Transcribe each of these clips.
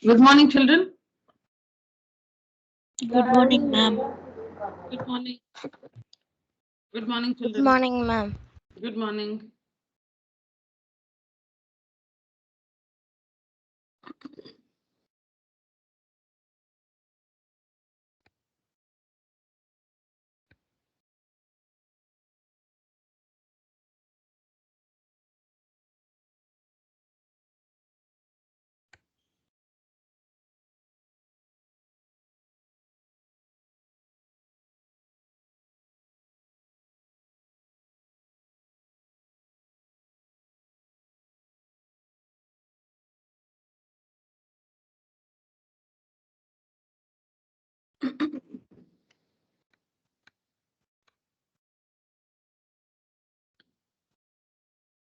Good morning, children. Good morning, ma'am. Good morning. Good morning, Good children. morning, ma'am. Good morning.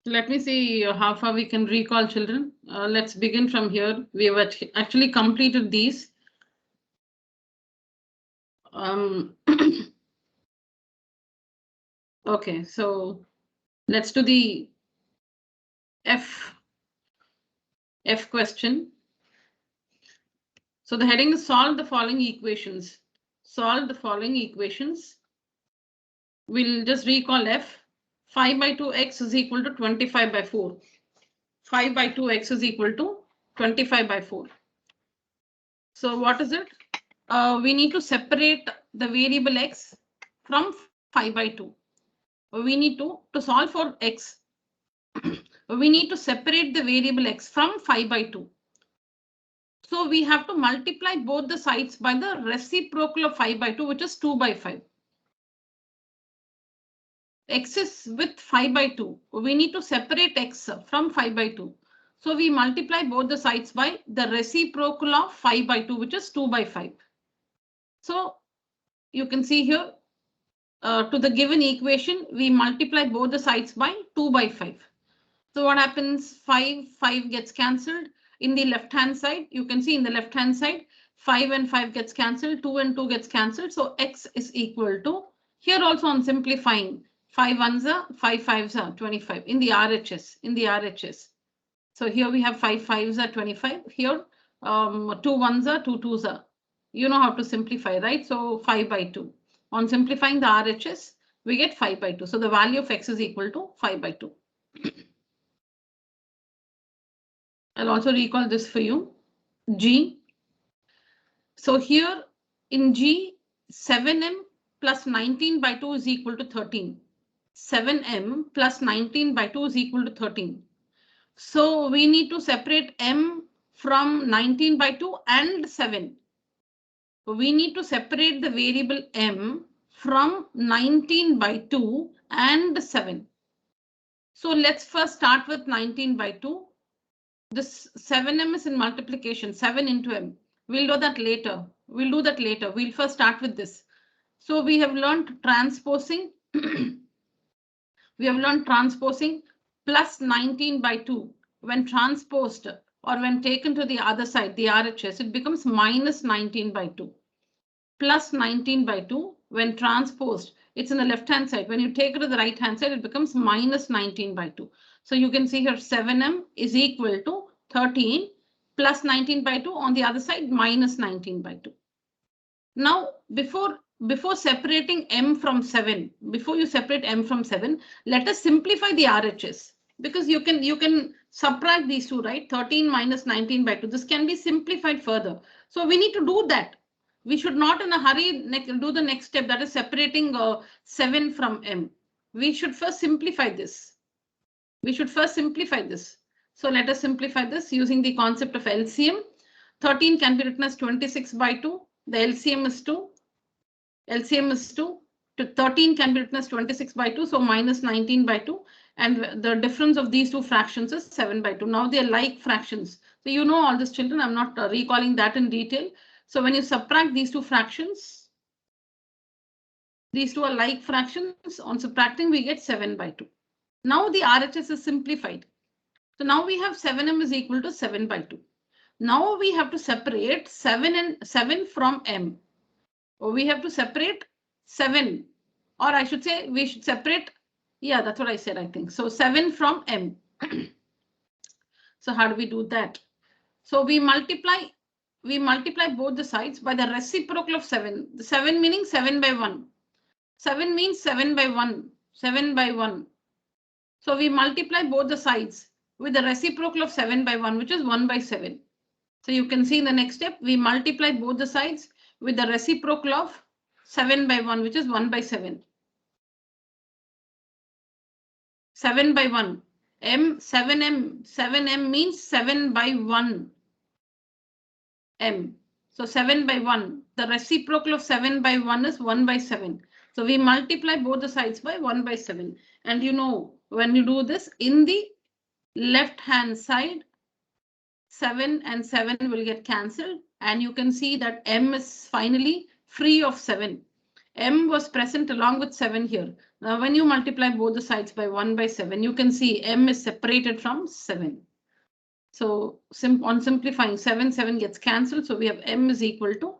Let me see how far we can recall, children. Let's begin from here. We have actually completed these. Um, okay, so let's do the F question. So the heading is solve the following equations. Solve the following equations. We'll just recall F. 5 by 2x is equal to 25 by 4. 5 by 2x is equal to 25 by 4. So what is it? We need to separate the variable x from 5 by 2. We need to solve for x, we need to separate the variable x from 5 by 2. So we have to multiply both the sides by the reciprocal of 5 by 2, which is 2 by 5. X is with 5 by 2. We need to separate x from 5 by 2. So we multiply both the sides by the reciprocal of 5 by 2, which is 2 by 5. So you can see here, to the given equation, we multiply both the sides by 2 by 5. So what happens? 5 gets cancelled. In the left hand side, you can see in the left hand side, 5 and 5 gets cancelled, 2 and 2 gets cancelled. So x is equal to, here also on simplifying, 5 ones are 5 fives are 25 in the RHS. So here we have 5 fives are 25. Here 2 ones are 2 twos are. You know how to simplify, right? So 5 by 2. On simplifying the RHS, we get 5 by 2. So the value of x is equal to 5 by 2. I'll also recall this for you. G. So here in G, 7m plus 19 by 2 is equal to 13. 7m plus 19 by 2 is equal to 13. So we need to separate m from 19 by 2 and 7. We need to separate the variable m from 19 by 2 and 7. So let's first start with 19 by 2. This 7m is in multiplication, 7 into m. We'll do that later. We'll first start with this. So we have learned transposing. We have learned transposing plus 19 by 2. When transposed or when taken to the other side, the RHS, it becomes minus 19 by 2. Plus 19 by 2. When transposed, it's in the left hand side. When you take it to the right hand side, it becomes minus 19 by 2. So you can see here 7m is equal to 13 plus 19 by 2, on the other side minus 19 by 2. Now before separating m from 7, before you separate m from 7, let us simplify the RHS, because you can subtract these two, right? 13 minus 19 by 2. This can be simplified further. So we need to do that. We should not in a hurry do the next step, that is separating 7 from m. We should first simplify this. So let us simplify this using the concept of LCM. 13 can be written as 26 by 2. The LCM is 2. LCM is 2. 13 can be written as 26 by 2. So minus 19 by 2. And the difference of these two fractions is 7 by 2. Now they are like fractions. So you know all this, children. I'm not recalling that in detail. So when you subtract these two fractions, these two are like fractions. On subtracting, we get 7 by 2. Now the RHS is simplified. So now we have 7m is equal to 7 by 2. Now we have to separate 7 from m. We have to separate 7, or I should say we should separate. Yeah, that's what I said, I think. So 7 from m. So how do we do that? So we multiply both the sides by the reciprocal of 7. The 7 meaning 7 by 1. 7 means 7 by 1. 7 by 1. So we multiply both the sides with the reciprocal of 7 by 1, which is 1 by 7. So you can see in the next step, we multiply both the sides with the reciprocal of 7 by 1, which is 1 by 7. 7 by 1. 7m means 7 by 1 m. So 7 by 1. The reciprocal of 7 by 1 is 1 by 7. So we multiply both the sides by 1 by 7. And you know, when you do this, in the left hand side, 7 and 7 will get cancelled. And you can see that m is finally free of 7. M was present along with 7 here. Now, when you multiply both the sides by 1 by 7, you can see m is separated from 7. So on simplifying, 7 gets cancelled. So we have m is equal to,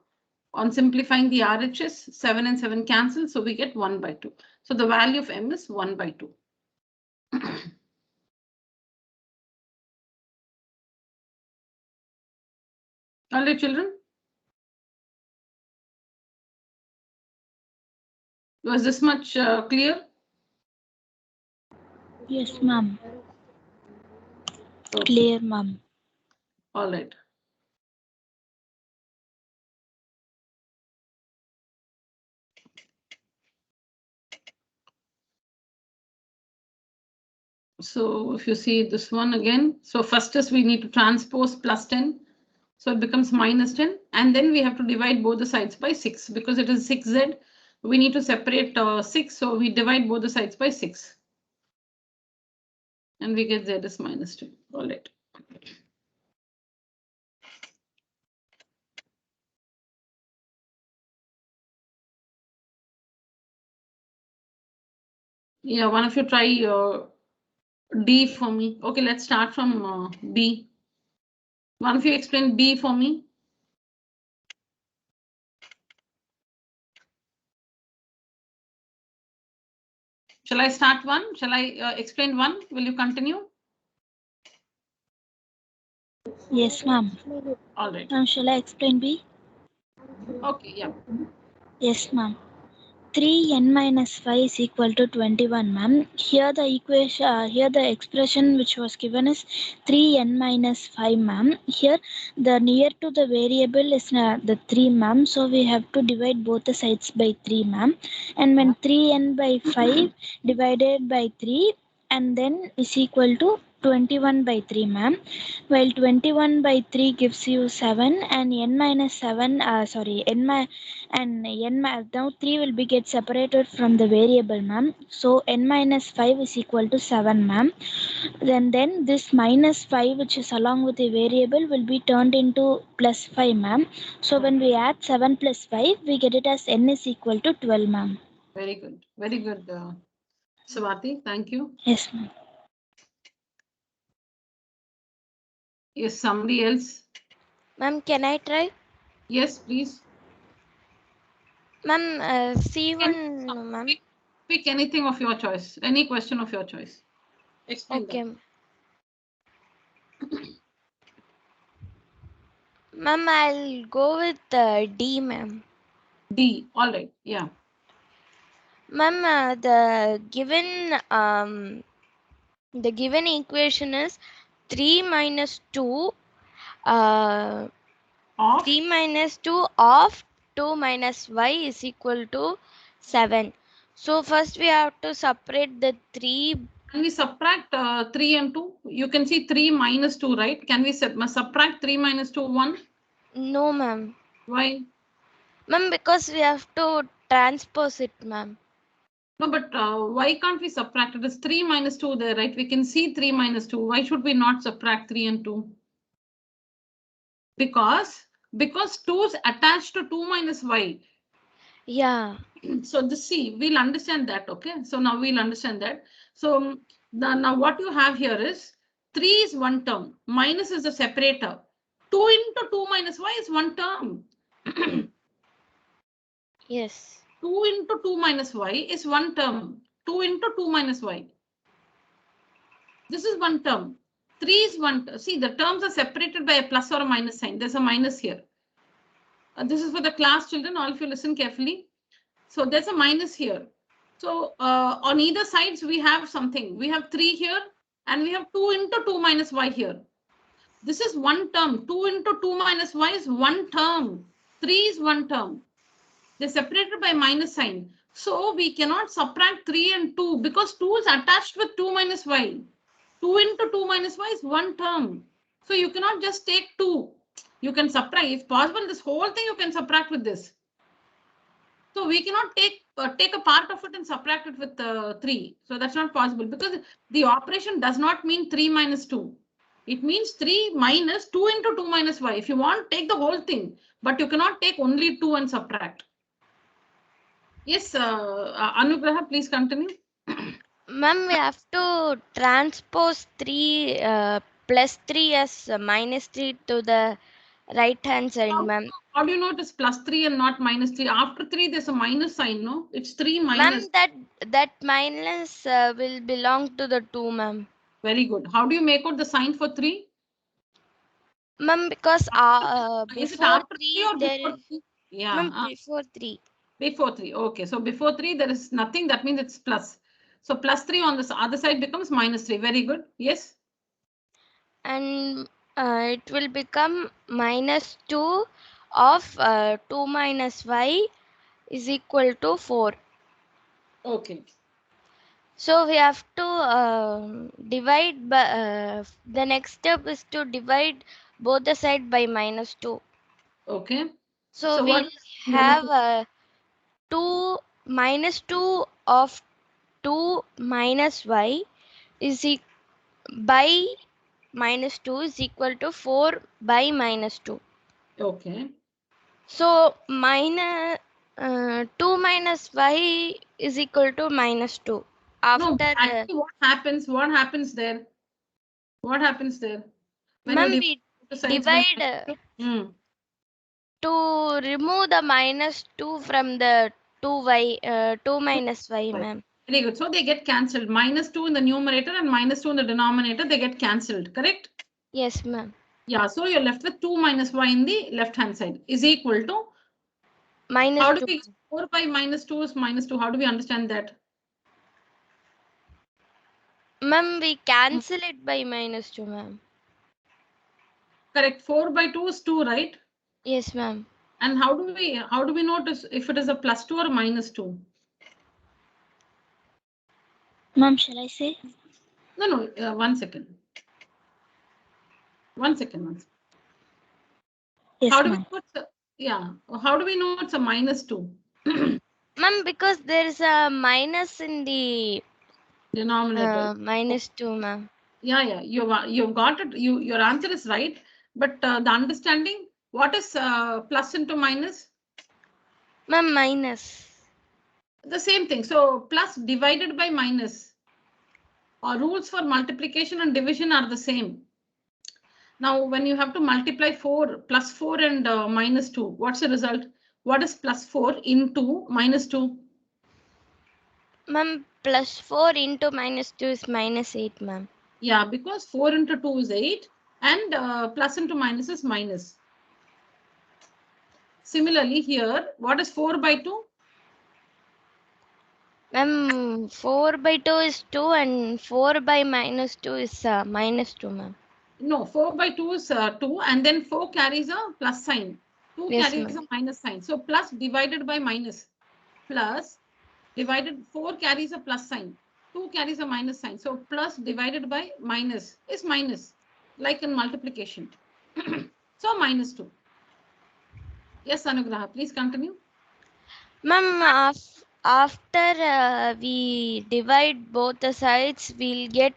on simplifying the RHS, 7 and 7 cancel. So we get 1 by 2. So the value of m is 1 by 2. All right, children. Was this much clear? Yes, ma'am. Clear, ma'am. All right. So if you see this one again, so first is we need to transpose plus 10. So it becomes minus 10. And then we have to divide both the sides by 6 because it is 6z. We need to separate 6. So we divide both the sides by 6. And we get z is minus 2. All right. Yeah, one of you try D for me. Okay, let's start from B. One of you explain B for me. Shall I start one? Shall I explain one? Will you continue? Yes, ma'am. All right. Ma'am, shall I explain B? Okay, yeah. Yes, ma'am. 3n minus 5 is equal to 21, ma'am. Here the equation, here the expression which was given is 3n minus 5, ma'am. Here the near to the variable is the 3, ma'am. So we have to divide both the sides by 3, ma'am. And when 3n by 5 divided by 3 and then is equal to 21 by 3, ma'am. While 21 by 3 gives you 7 and n minus 7, now 3 will be get separated from the variable, ma'am. So n minus 5 is equal to 7, ma'am. Then this minus 5 which is along with the variable will be turned into plus 5, ma'am. So when we add 7 plus 5, we get it as n is equal to 12, ma'am. Very good. Very good. Swati, thank you. Yes, ma'am. Yes, somebody else. Ma'am, can I try? Yes, please. Ma'am, C1, ma'am. Pick anything of your choice. Any question of your choice. Explain Okay. that. Ma'am, I'll go with D, ma'am. D. All right. Yeah. Ma'am, the given equation is 3 minus 2 Of 3 minus 2 of 2 minus y is equal to 7. So first we have to separate the 3. Can we subtract 3 and 2? You can see 3 minus 2, right? Can we subtract 3 minus 2, 1? No, ma'am. Why? Ma'am, because we have to transpose it, ma'am. No, but why can't we subtract? It is 3 minus 2 there, right? We can see 3 minus 2. Why should we not subtract 3 and 2? Because 2 is attached to 2 minus y. Yeah. So we'll understand that, okay? So now we'll understand that. So now what you have here is 3 is one term, minus is the separator. 2 into 2 minus y is one term. Yes. 2 into 2 minus y is one term. 2 into 2 minus y. This is one term. 3 is 1. See, the terms are separated by a plus or a minus sign. There's a minus here. This is for the class children. All of you listen carefully. So there's a minus here. So on either sides, we have something. We have 3 here and we have 2 into 2 minus y here. This is one term. 2 into 2 minus y is one term. 3 is one term. They're separated by minus sign. So we cannot subtract 3 and 2 because 2 is attached with 2 minus y. 2 into 2 minus y is one term. So you cannot just take 2. You can subtract. If possible, this whole thing you can subtract with this. So we cannot take a part of it and subtract it with 3. So that's not possible because the operation does not mean 3 minus 2. It means 3 minus 2 into 2 minus y. If you want, take the whole thing, but you cannot take only 2 and subtract. Yes, Anugraha, please continue. Ma'am, we have to transpose 3 plus 3 as minus 3 to the right hand side, ma'am. How do you know it is plus 3 and not minus 3? After 3, there's a minus sign, no? It's 3 minus. Ma'am, that minus will belong to the 2, ma'am. Very good. How do you make out the sign for 3? Ma'am, because before 3 there is... Yeah. Ma'am, before 3. Before 3. Okay. So before 3, there is nothing. That means it's plus. So plus 3 on the other side becomes minus 3. Very good. Yes. And it will become minus 2 of 2 minus y is equal to 4. Okay. So we have to divide by, the next step is to divide both the side by minus 2. Okay. So we'll have 2 minus 2 of 2 minus y is by minus 2 is equal to 4 by minus 2. Okay. So minus 2 minus y is equal to minus 2. After no, actually, what happens there? What happens there? Ma'am, we divide to remove the minus 2 from the 2 minus y, ma'am. Very good. So they get cancelled. Minus 2 in the numerator and minus 2 in the denominator, they get cancelled, correct? Yes, ma'am. Yeah, so you're left with 2 minus y in the left hand side is equal to minus how 2. do we 4 by minus 2 is minus 2. How do we understand that? Ma'am, we cancel it by minus 2, ma'am. Correct. 4 by 2 is 2, right? Yes, ma'am. And how do we notice if it is a plus 2 or minus 2? Ma'am, shall I say? No, 1 second. 1 second. Yes, how do we know how do we know it's a minus 2? Ma'am, because there is a minus in the denominator. Minus 2, ma'am. Yeah, you've got it. Your answer is right, but the understanding, what is plus into minus? Ma'am, minus. The same thing. So plus divided by minus. Our rules for multiplication and division are the same. Now, when you have to multiply plus 4 and minus 2, what's the result? What is plus 4 into minus 2? Ma'am, plus 4 into minus 2 is minus 8, ma'am. Yeah, because 4 into 2 is 8 and plus into minus is minus. Similarly, here, what is 4 by 2? Ma'am, 4 by 2 is 2 and 4 by minus 2 is minus 2, ma'am. No, 4 by 2 is 2 and then 4 carries a plus sign. 2 carries a minus sign. So plus divided by minus. Plus divided 4 carries a plus sign. 2 carries a minus sign. So plus divided by minus is minus, like in multiplication. So minus 2. Yes, Anugraha, please continue. Ma'am, after we divide both the sides, we'll get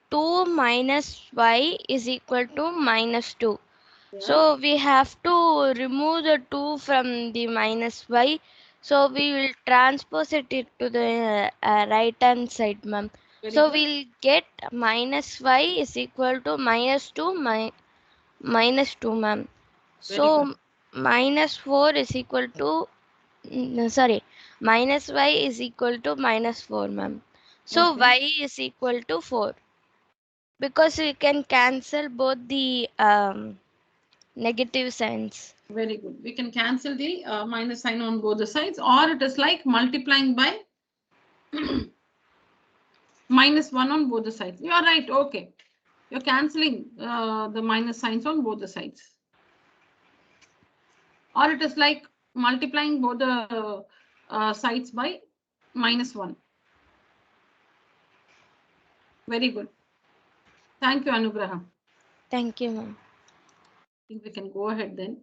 2 minus y is equal to minus 2. Yeah. So we have to remove the 2 from the minus y. So we will transpose it to the right hand side, ma'am. So we'll get minus y is equal to minus 2 minus 2, ma'am. So minus 4 is equal to minus y is equal to minus 4, ma'am. So y is equal to 4. Because we can cancel both the negative signs. Very good. We can cancel the minus sign on both the sides, or it is like multiplying by minus 1 on both the sides. You are right. Okay. You're cancelling the minus signs on both the sides. Or it is like multiplying both the sides by minus 1. Very good. Thank you, Anugraha. Thank you, ma'am. I think we can go ahead then.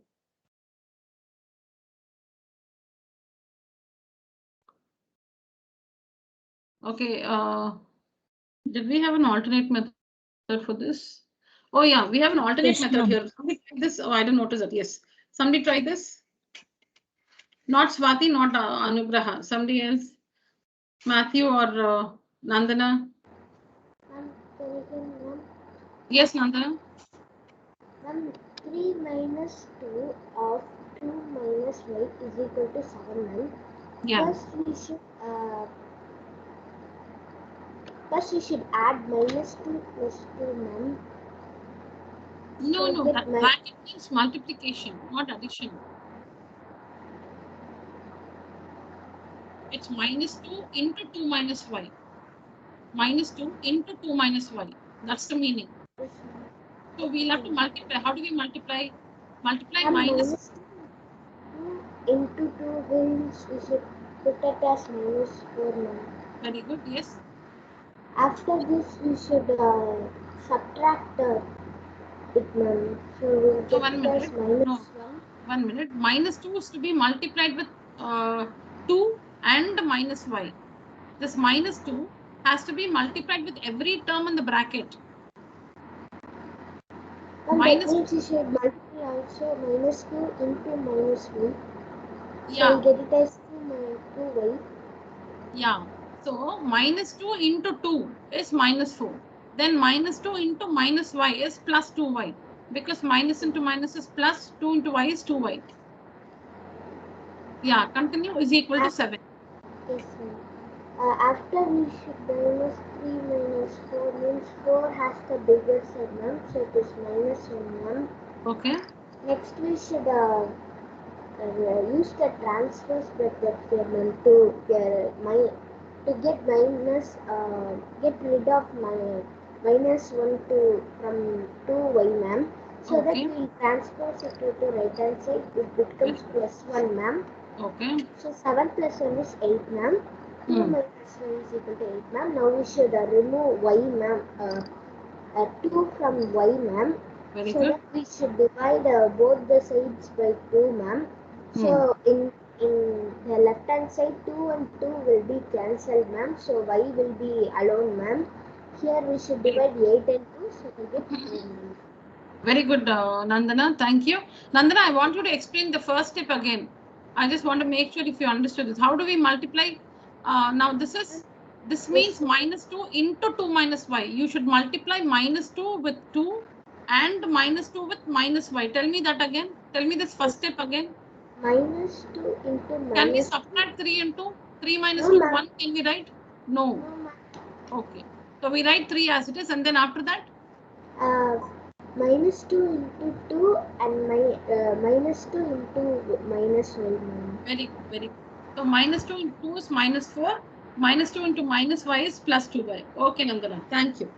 Okay. Did we have an alternate method for this? Oh yeah, we have an alternate method here. Somebody try this. Oh, I didn't notice it. Yes. Somebody try this. Not Swati, not Anugraha. Somebody else. Matthew or Nandana. Yes, Nandana. 3 minus 2 of 2 minus y is equal to 7. Yeah. First we should add minus 2 plus 2, ma'am. No, So no, get that my- bracket means multiplication, not addition. It's minus 2 into 2 minus y. Minus 2 into 2 minus y. That's the meaning. So we'll have to multiply. How do we multiply? Multiply And minus 2 into 2 means we should put it as minus 4, ma'am. Very good. Yes. After this we should subtract it, ma'am. So we'll So get 1 it as minute. minus No. 1. 1 minute. Minus 2 is to be multiplied with 2 and minus y. This minus 2 has to be multiplied with every term in the bracket. And Minus- that means we should multiply also minus 2 into minus 1. So Yeah. we get it as 2y. Yeah. So minus 2 into 2 is minus 4. Then minus 2 into minus y is plus 2y. Because minus into minus is plus, 2 into y is 2y. Yeah, continue, is equal to 7. Yes, ma'am. After we should minus 3 minus 4 means 4 has the bigger side, ma'am. So it is minus 1, ma'am. Okay. Next we should use the transverse bracket here, ma'am, to get minus get rid of my minus 1 from 2y, ma'am. So that Okay. we transpose it to the right hand side. It becomes plus 1, ma'am. Okay. So 7 plus 1 is 8, ma'am. 2 Hmm. minus 1 is equal to 8, ma'am. Now we should remove y, ma'am. 2 from y, ma'am. Very So good. that we should divide both the sides by 2, ma'am. So in the left hand side, 2 and 2 will be cancelled, ma'am. So y will be alone, ma'am. Here we should divide 8 and 2, so we get 2, ma'am. Very good, Nandana. Thank you. Nandana, I want you to explain the first step again. I just want to make sure if you understood this. How do we multiply? Now this means minus 2 into 2 minus y. You should multiply minus 2 with 2 and minus 2 with minus y. Tell me that again. Tell me this first step again. Minus 2 into minus Can we 2. subtract 3 into 3 minus No, 2? ma'am. 1 can we write? No. No, ma'am. Okay. So we write 3 as it is, and then after that? Minus 2 into 2 and minus 2 into minus 1, ma'am. Very good, very good. So minus 2 into 2 is minus 4. Minus 2 into minus y is plus 2y. Okay, Nandana. Thank you.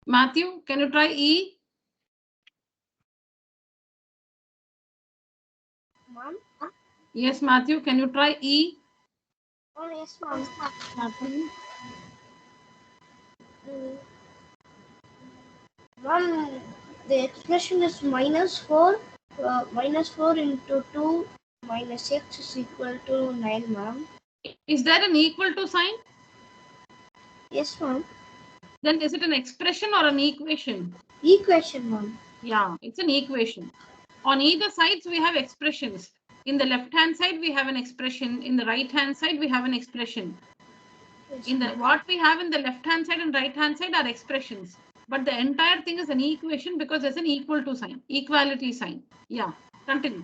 Matthew, can you try E? Ma'am? Yes, Matthew, can you try E? Oh, yes, ma'am. Matthew. Ma'am, the expression is minus 4. Minus 4 into 2 minus x is equal to 9, ma'am. Is there an equal to sign? Yes, ma'am. Then is it an expression or an equation? Equation, ma'am. Yeah, it's an equation. On either sides, we have expressions. In the left-hand side, we have an expression. In the right-hand side, we have an expression. Yes, In the ma'am. what we have in the left-hand side and right-hand side are expressions. But the entire thing is an equation because there's an equal to sign, equality sign. Yeah, continue.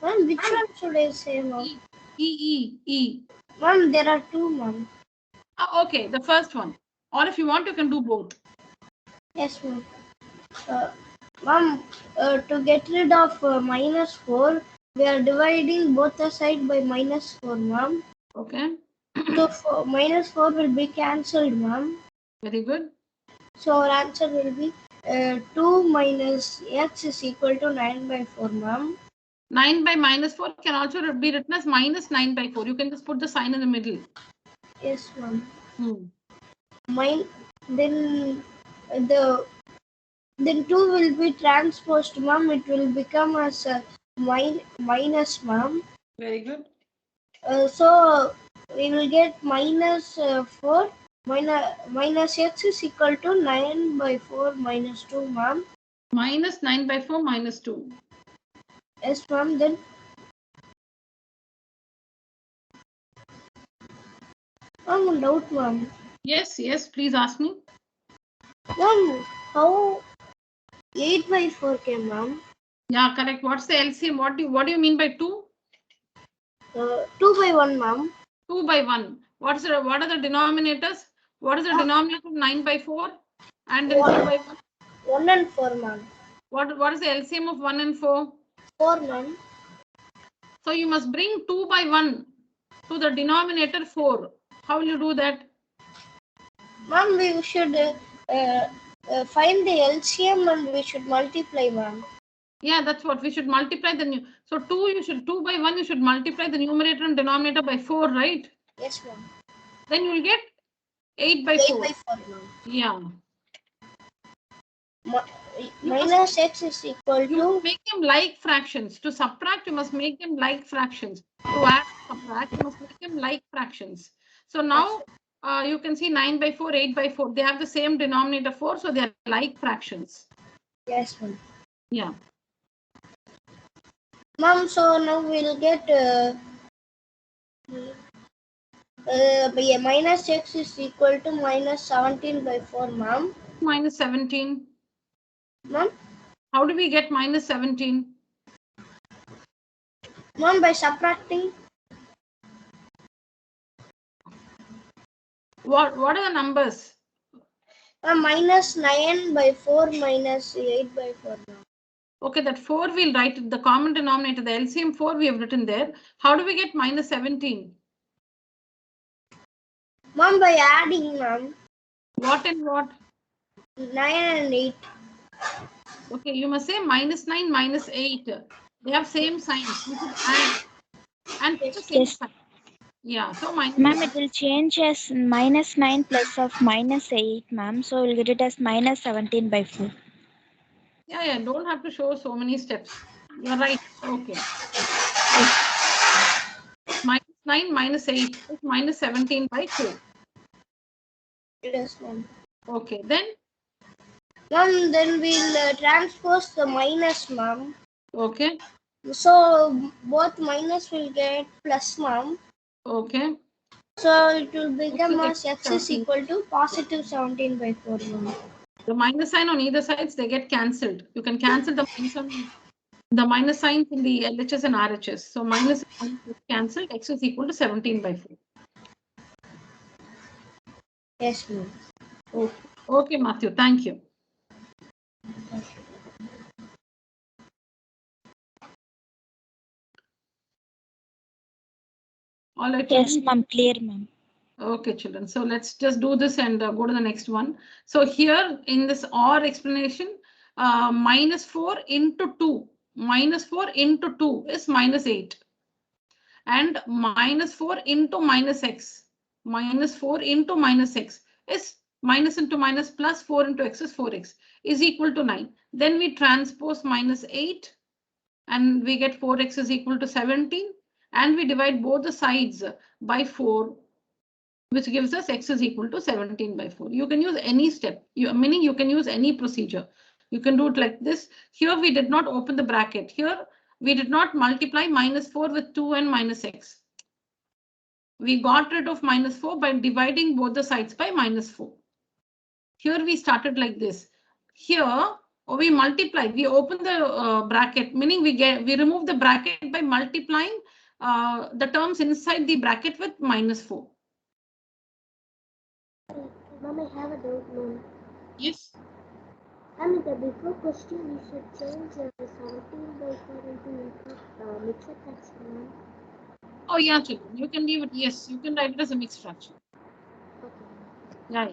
Ma'am, which one should I say, ma'am? E. Ma'am, there are two, ma'am. Okay, the first one. Or if you want, you can do both. Yes, ma'am. Ma'am, to get rid of -4, we are dividing both the side by -4, ma'am. Okay. So -4 will be cancelled, ma'am. Very good. So our answer will be 2 minus x is equal to 9 by 4, ma'am. 9 by -4 can also be written as minus 9 by 4. You can just put the sign in the middle. Yes, ma'am. Hmm. Then 2 will be transposed, ma'am. It will become as minus, ma'am. Very good. So we will get -4 minus x is equal to 9 by 4 minus 2, ma'am. Minus 9 by 4 minus 2. Yes, ma'am. Then I'm doubt, ma'am. Yes, please ask me. Ma'am, how 8 by 4 came, ma'am? Yeah, correct. What's the LCM? What do you mean by 2? 2 by 1, ma'am. 2 by 1. What are the denominators? What is the denominator of 9 by 4? And then 2 by 1? 1 and 4, ma'am. What is the LCM of 1 and 4? 4, ma'am. So you must bring 2 by 1 to the denominator 4. How will you do that? Ma'am, we should find the LCM and we should multiply, ma'am. Yeah, that's what we should multiply so 2 by 1 you should multiply the numerator and denominator by 4, right? Yes, ma'am. Then you will get 8 by 8 4. by 4, ma'am. Yeah. Minus x is equal to. Make them like fractions. To subtract, you must make them like fractions. To add, subtract, you must make them like fractions. So now you can see 9 by 4, 8 by 4. They have the same denominator 4, so they are like fractions. Yes, ma'am. Yeah. Ma'am, so now we'll get minus x is equal to minus 17 by 4, ma'am. Minus 17. Ma'am? How do we get minus 17? Ma'am, by subtracting. What are the numbers? Minus 9 by 4 minus 8 by 4, ma'am. Okay, that 4 we'll write the common denominator, the LCM 4 we have written there. How do we get minus 17? Ma'am, by adding, ma'am. What and what? 9 and 8. Okay, you must say minus 9 minus 8. They have same signs. You should add and put the same sign. Yeah, so minus. Ma'am, it will change as minus 9 plus of minus 8, ma'am. So we'll get it as minus 17 by 4. Yeah, don't have to show so many steps. You're right. Okay. Minus 9 minus 8 is minus 17 by 4. Yes, ma'am. Okay, then? Ma'am, then we'll transpose the minus, ma'am. Okay. So both minus will get plus, ma'am. Okay. So it will become as x is equal to positive 17 by 4, ma'am. The minus sign on either sides, they get cancelled. You can cancel the minus signs in the LHS and RHS. So minus is cancelled, x is equal to 17 by 4. Yes, ma'am. Okay, Matthew, thank you. All right. Yes, ma'am, clear, ma'am. Okay, children. So let's just do this and go to the next one. So here in this OR explanation, minus 4 into 2. Minus 4 into 2 is minus 8. And minus 4 into minus x. Minus 4 into minus x is minus into minus plus 4 into x is 4x is equal to 9. Then we transpose minus 8 and we get 4x is equal to 17. And we divide both the sides by 4, which gives us x is equal to 17 by 4. You can use any step, meaning you can use any procedure. You can do it like this. Here we did not open the bracket. Here we did not multiply minus 4 with 2 and minus x. We got rid of minus 4 by dividing both the sides by minus 4. Here we started like this. Here or we multiply, we open the bracket, meaning we remove the bracket by multiplying the terms inside the bracket with -4. Mom, I have a doubt, Mom. Yes. I mean, the before question you should change 17 by 4 into mixed fraction, Mom. Oh yeah, children, you can leave it. Yes, you can write it as a mixed fraction. Okay. Yeah.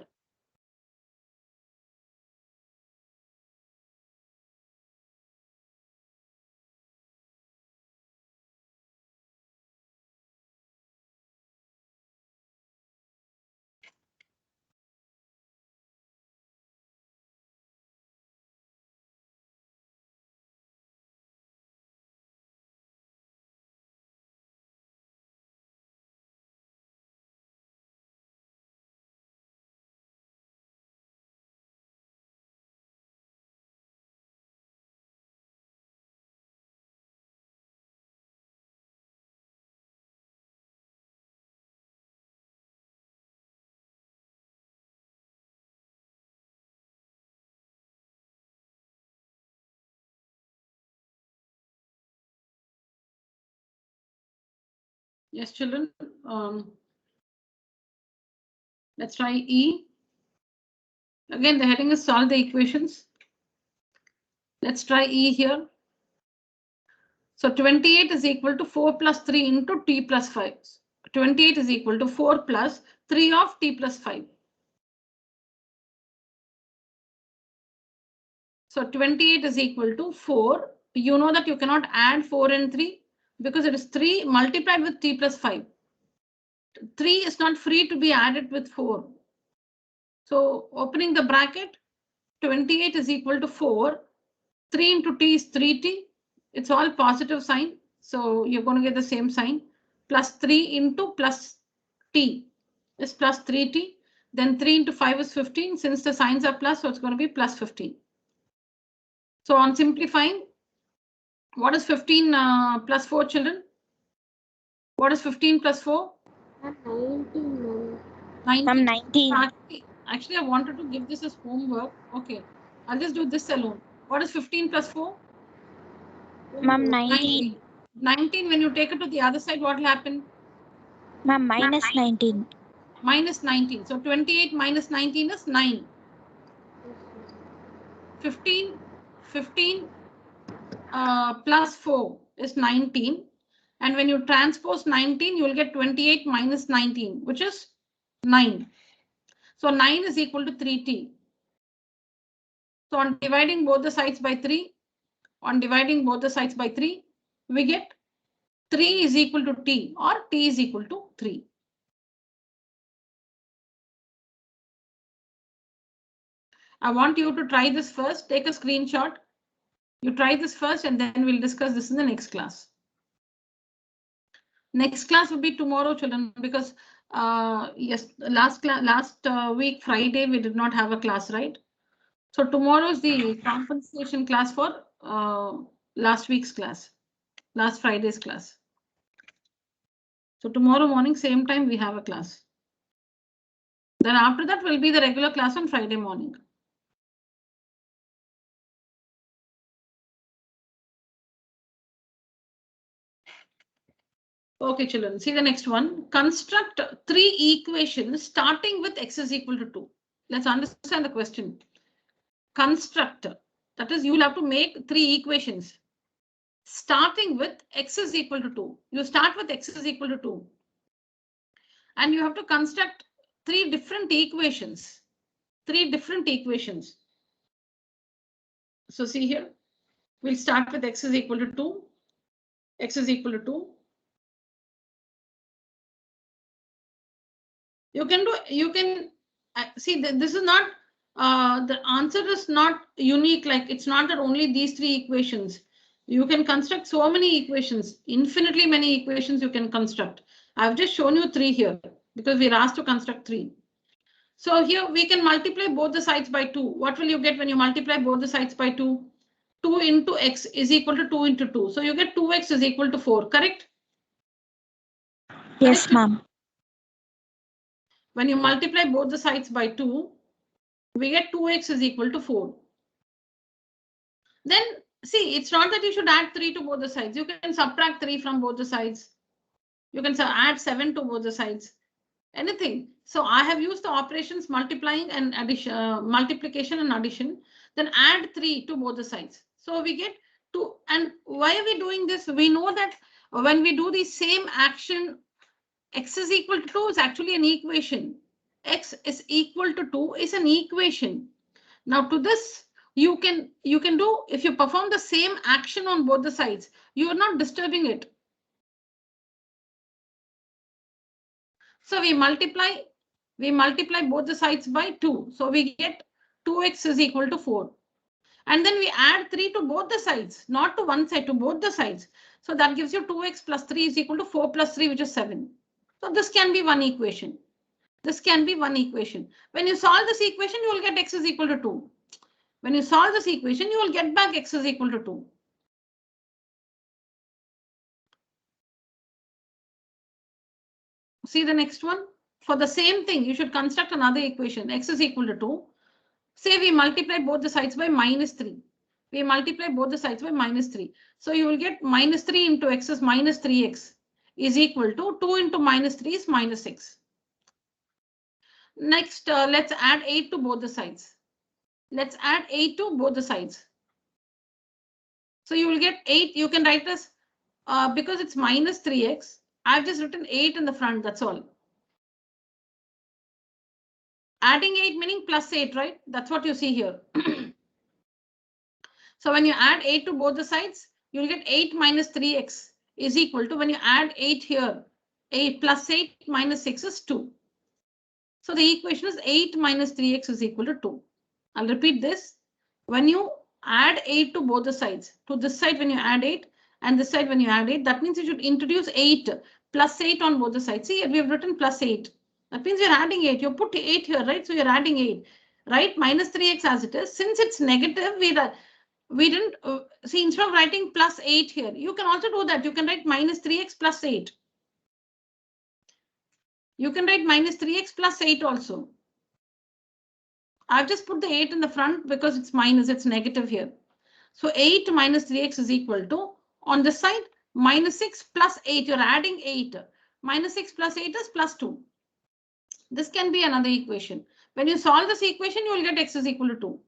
Yes, children. Let's try E. Again, the heading is solve the equations. Let's try E here. So 28 is equal to 4 plus 3 into t plus 5. 28 is equal to 4 plus 3 of t plus 5. So 28 is equal to 4. You know that you cannot add 4 and 3 because it is 3 multiplied with t plus 5. 3 is not free to be added with 4. So opening the bracket, 28 is equal to 4. 3 into t is 3t. It's all positive sign. So you're going to get the same sign. Plus 3 into plus t is plus 3t. Then 3 into 5 is 15. Since the signs are plus, so it's going to be plus 15. So on simplifying, what is 15 plus 4, children? What is 15 plus 4? 19, Mom. 19. 19. Actually, I wanted to give this as homework. Okay, I'll just do this alone. What is 15 plus 4? Ma'am, 19. 19. When you take it to the other side, what will happen? Ma'am, minus 19. Minus 19. So 28 minus 19 is 9. 15 plus 4 is 19. And when you transpose 19, you will get 28 minus 19, which is 9. So 9 is equal to 3t. So on dividing both the sides by 3, we get 3 is equal to t, or t is equal to 3. I want you to try this first. Take a screenshot. You try this first and then we'll discuss this in the next class. Next class will be tomorrow, children, because yes, last week, Friday, we did not have a class, right? So tomorrow is the compensation class for last week's class, last Friday's class. So tomorrow morning, same time, we have a class. Then after that will be the regular class on Friday morning. Okay, children, see the next one. Construct 3 equations starting with x is equal to 2. Let's understand the question. Construct, that is, you will have to make 3 equations starting with x is equal to 2. You start with x is equal to 2. And you have to construct 3 different equations. 3 different equations. So see here, we'll start with x is equal to 2. X is equal to 2. You can see that this is not, the answer is not unique. Like it's not that only these 3 equations. You can construct so many equations, infinitely many equations you can construct. I've just shown you 3 here because we're asked to construct 3. So here we can multiply both the sides by 2. What will you get when you multiply both the sides by 2? 2 into x is equal to 2 into 2. So you get 2x is equal to 4, correct? Yes, ma'am. When you multiply both the sides by 2, we get 2x is equal to 4. then see, it's not that you should add 3 to both the sides. You can subtract 3 from both the sides. You can add 7 to both the sides. Anything. So I have used the operations multiplying and addition, multiplication and addition. Then add 3 to both the sides. So we get 2. And why are we doing this? We know that when we do the same action, x is equal to 2 is actually an equation. X is equal to 2 is an equation. Now to this, you can do, if you perform the same action on both the sides, you are not disturbing it. So we multiply both the sides by 2. So we get 2x is equal to 4. And then we add 3 to both the sides, not to one side, to both the sides. So that gives you 2x plus 3 is equal to 4 plus 3, which is 7. So this can be one equation. This can be one equation. When you solve this equation, you will get x is equal to 2. When you solve this equation, you will get back x is equal to 2. See the next one. For the same thing, you should construct another equation. X is equal to 2. Say we multiply both the sides by minus 3. We multiply both the sides by minus 3. So you will get minus 3 into x is minus 3x is equal to 2 into minus 3 is minus 6. Next, let's add 8 to both the sides. Let's add 8 to both the sides. So you will get 8. You can write this because it's minus 3x. I've just written 8 in the front. That's all. Adding 8 meaning plus 8, right? That's what you see here. So when you add 8 to both the sides, you'll get 8 minus 3x is equal to, when you add 8 here, 8 plus 8 minus 6 is 2. So the equation is 8 minus 3x is equal to 2. I'll repeat this. When you add 8 to both the sides, to this side when you add 8 and this side when you add 8, that means you should introduce 8 plus 8 on both the sides. See, we have written plus 8. That means you're adding 8. You put 8 here, right? So you're adding 8, right? Minus 3x as it is. Since it's negative, we didn't see, instead of writing plus 8 here, you can also do that. You can write minus 3x plus 8. You can write minus 3x plus 8 also. I've just put the 8 in the front because it's minus, it's negative here. So 8 minus 3x is equal to, on this side, minus 6 plus 8. You're adding 8. Minus 6 plus 8 is plus 2. This can be another equation. When you solve this equation, you will get x is equal to 2.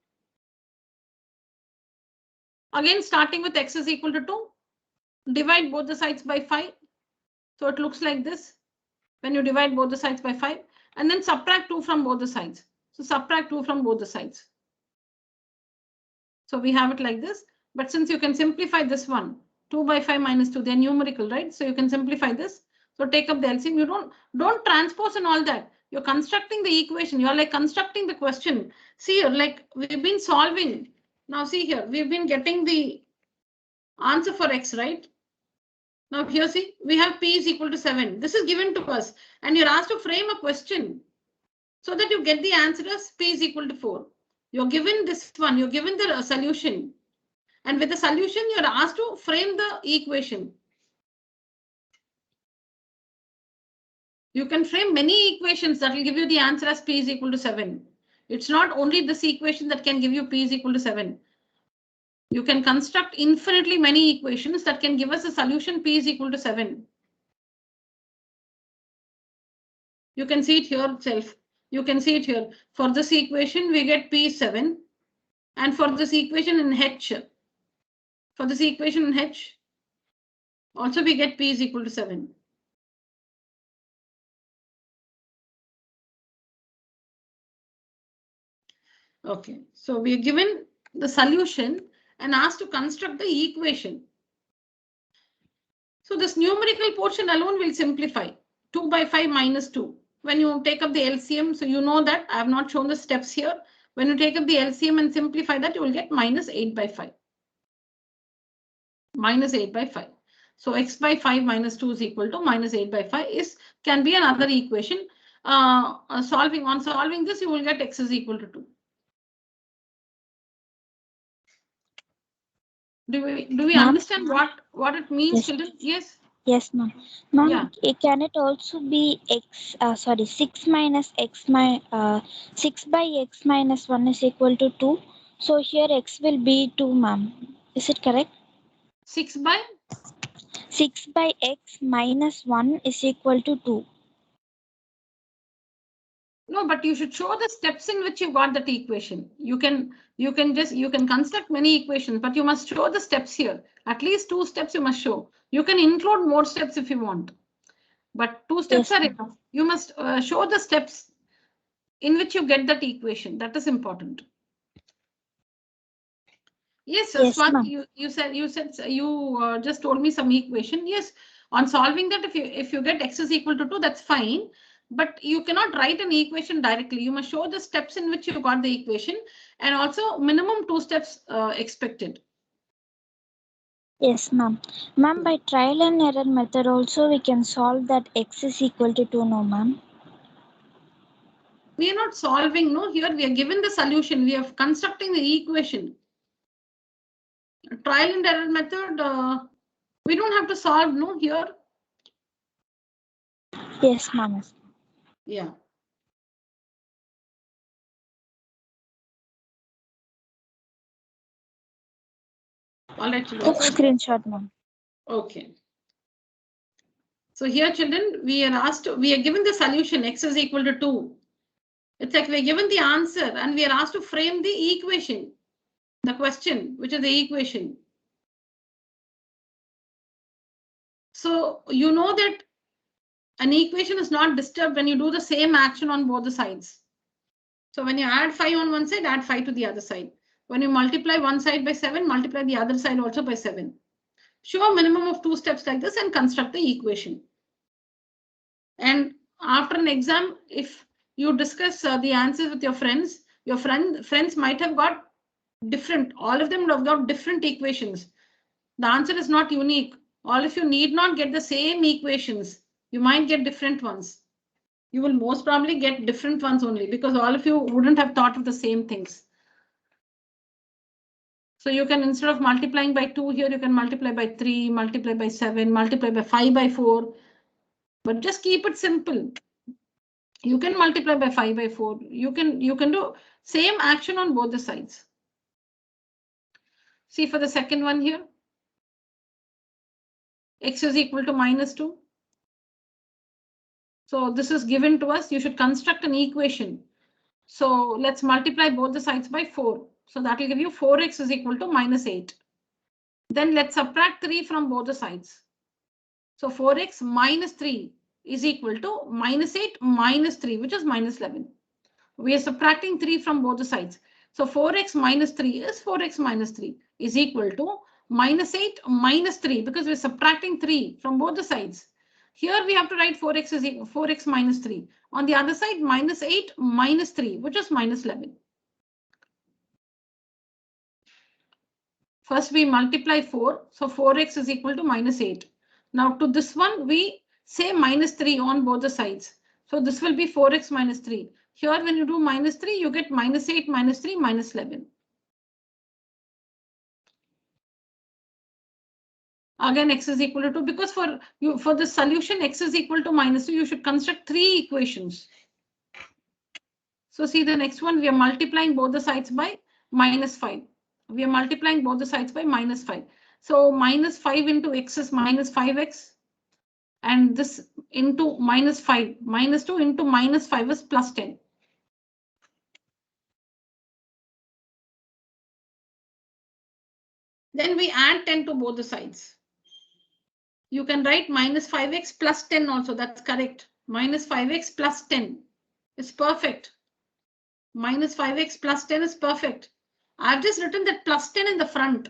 Again, starting with x is equal to 2, divide both the sides by 5. So it looks like this. When you divide both the sides by 5, and then subtract 2 from both the sides. So subtract 2 from both the sides. So we have it like this. But since you can simplify this one, 2 by 5 minus 2, they're numerical, right? So you can simplify this. So take up the LCM. You don't transpose and all that. You're constructing the equation. You're like constructing the question. See here, like we've been solving. Now see here, we've been getting the answer for x, right? Now here see, we have p is equal to 7. This is given to us and you're asked to frame a question so that you get the answer as p is equal to 4. You're given this one, you're given the solution. And with the solution, you're asked to frame the equation. You can frame many equations that will give you the answer as p is equal to 7. It's not only this equation that can give you p is equal to 7. You can construct infinitely many equations that can give us a solution p is equal to 7. You can see it here itself. You can see it here. For this equation, we get p is 7. And for this equation in h, also we get p is equal to 7. Okay, so we are given the solution and asked to construct the equation. So this numerical portion alone will simplify. 2 by 5 minus 2. When you take up the LCM, so you know that I have not shown the steps here. When you take up the LCM and simplify that, you will get minus 8 by 5. Minus 8 by 5. So x by 5 minus 2 is equal to minus 8 by 5 can be another equation. Solving this, you will get x is equal to 2. Do we understand what it means, Yes. children? Yes. Yes, ma'am. Ma'am, Yeah. can it also be 6 minus x 6 by x minus 1 is equal to 2? So here x will be 2, ma'am. Is it correct? 6 by? 6 by x minus 1 is equal to 2. No, but you should show the steps in which you got that equation. You can construct many equations, but you must show the steps here. At least 2 steps you must show. You can include more steps if you want, but 2 steps Yes, are enough. You must show the steps in which you get that equation. That is important. Yes, Yes, Swati, you said you just told me some equation. Yes, on solving that, if you get x is equal to 2, that's fine. But you cannot write an equation directly. You must show the steps in which you got the equation, and also minimum 2 steps expected. Yes, ma'am. Ma'am, by trial and error method also we can solve that x is equal to 2, no, ma'am? We are not solving, no. Here we are given the solution. We are constructing the equation. Trial and error method, we don't have to solve, no, here. Yes, ma'am. Yeah. All right, children. Took screenshot, ma'am. Okay. So here, children, we are given the solution x is equal to 2. It's like we're given the answer and we are asked to frame the equation, the question, which is the equation. So you know that an equation is not disturbed when you do the same action on both the sides. So when you add 5 on one side, add 5 to the other side. When you multiply one side by 7, multiply the other side also by 7. Show a minimum of 2 steps like this and construct the equation. And after an exam, if you discuss the answers with your friends might have got different. All of them would have got different equations. The answer is not unique. All of you need not get the same equations. You might get different ones. You will most probably get different ones only because all of you wouldn't have thought of the same things. So you can, instead of multiplying by 2 here, you can multiply by 3, multiply by 7, multiply by 5 by 4. But just keep it simple. You can multiply by 5 by 4. You can do same action on both the sides. See for the second one here. X is equal to minus 2. So this is given to us. You should construct an equation. So let's multiply both the sides by 4. So that will give you 4x is equal to minus 8. Then let's subtract 3 from both the sides. So 4x minus 3 is equal to minus 8 minus 3, which is minus 11. We are subtracting 3 from both the sides. So 4x minus 3 is 4x minus 3 is equal to minus 8 minus 3 because we're subtracting 3 from both the sides. Here we have to write 4x is equal 4x minus 3. On the other side, minus 8 minus 3, which is minus 11. First we multiply 4. So 4x is equal to minus 8. Now to this one, we say minus 3 on both the sides. So this will be 4x minus 3. Here, when you do minus 3, you get minus 8 minus 3 minus 11. Again, x is equal to 2 because for the solution, x is equal to minus 2, you should construct 3 equations. So see the next one, we are multiplying both the sides by minus 5. We are multiplying both the sides by minus 5. So minus 5 into x is minus 5x. And this into minus 5. Minus 2 into minus 5 is plus 10. Then we add 10 to both the sides. You can write minus 5x plus 10 also. That's correct. Minus 5x plus 10 is perfect. Minus 5x plus 10 is perfect. I've just written that plus 10 in the front.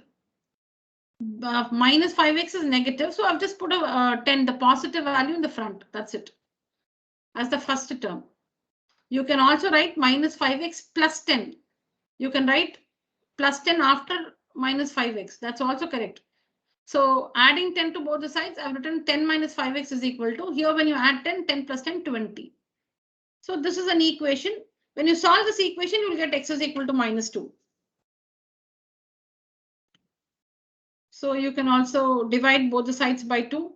Minus 5x is negative. So I've just put a 10, the positive value in the front. That's it. As the first term. You can also write minus 5x plus 10. You can write plus 10 after minus 5x. That's also correct. So adding 10 to both the sides, I've written 10 minus 5x is equal to, here when you add 10, 10 plus 10, 20. So this is an equation. When you solve this equation, you will get x is equal to minus 2. So you can also divide both the sides by 2.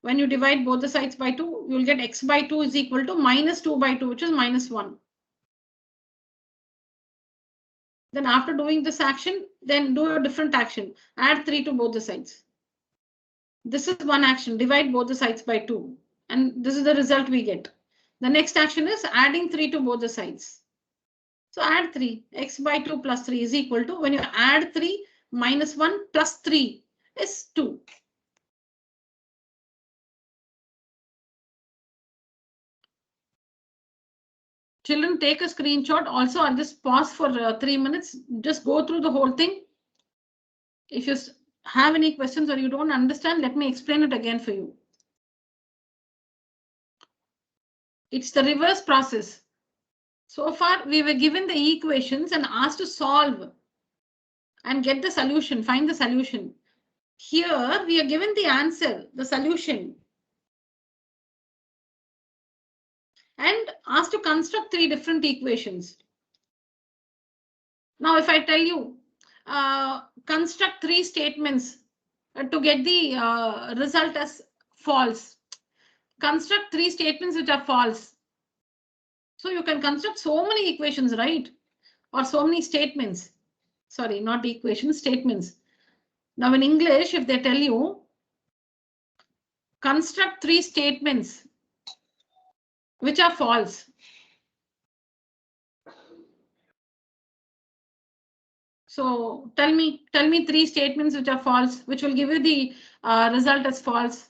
When you divide both the sides by 2, you will get x by 2 is equal to minus 2 by 2, which is minus 1. Then after doing this action, then do a different action. Add 3 to both the sides. This is one action. Divide both the sides by 2. And this is the result we get. The next action is adding 3 to both the sides. So add 3. X by 2 plus 3 is equal to, when you add 3 minus 1 plus 3 is 2. Children, take a screenshot. Also, I'll just pause for 3 minutes. Just go through the whole thing. If you have any questions or you don't understand, let me explain it again for you. It's the reverse process. So far, we were given the equations and asked to solve and get the solution, find the solution. Here, we are given the answer, the solution, and asked to construct 3 different equations. Now, if I tell you, construct 3 statements to get the result as false. Construct 3 statements which are false. So you can construct so many equations, right? Or so many statements. Sorry, not equations, statements. Now in English, if they tell you, construct 3 statements which are false. So tell me 3 statements which are false, which will give you the result as false.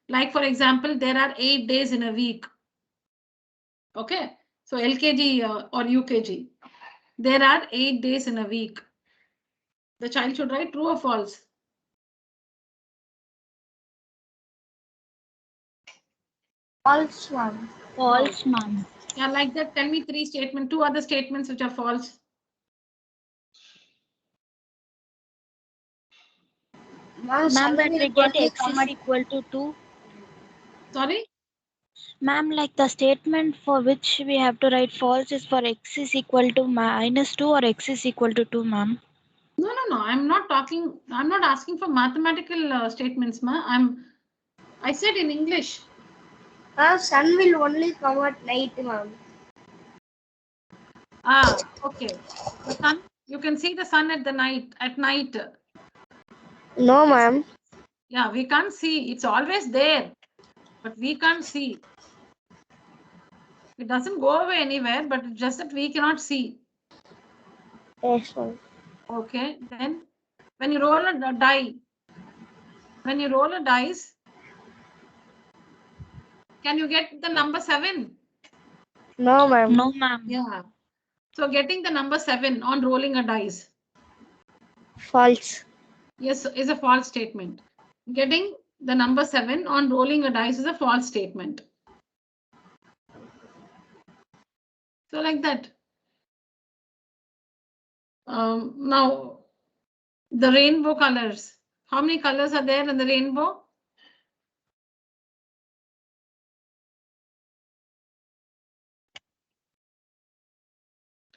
Like, for example, there are 8 days in a week. Okay, so LKG or UKG. There are 8 days in a week. The child should write true or false. False one. False, ma'am. Yeah, like that. Tell me 3 statements, 2 other statements which are false. Ma'am, when we get x is equal to 2. Sorry? Ma'am, like the statement for which we have to write false is for x is equal to minus 2 or x is equal to 2, ma'am. No. I'm not asking for mathematical statements, ma. I said in English. Sun will only come at night, ma'am. Okay. The sun, you can see the sun at night. No, ma'am. Yeah, we can't see. It's always there, but we can't see. It doesn't go away anywhere, but it's just that we cannot see. Yes, ma'am. Okay, then when you roll a die, when you roll a dice, can you get the number 7? No, ma'am. No, ma'am. Yeah. So getting the number 7 on rolling a dice. False. Yes, is a false statement. Getting the number 7 on rolling a dice is a false statement. So like that. Now, the rainbow colors. How many colors are there in the rainbow?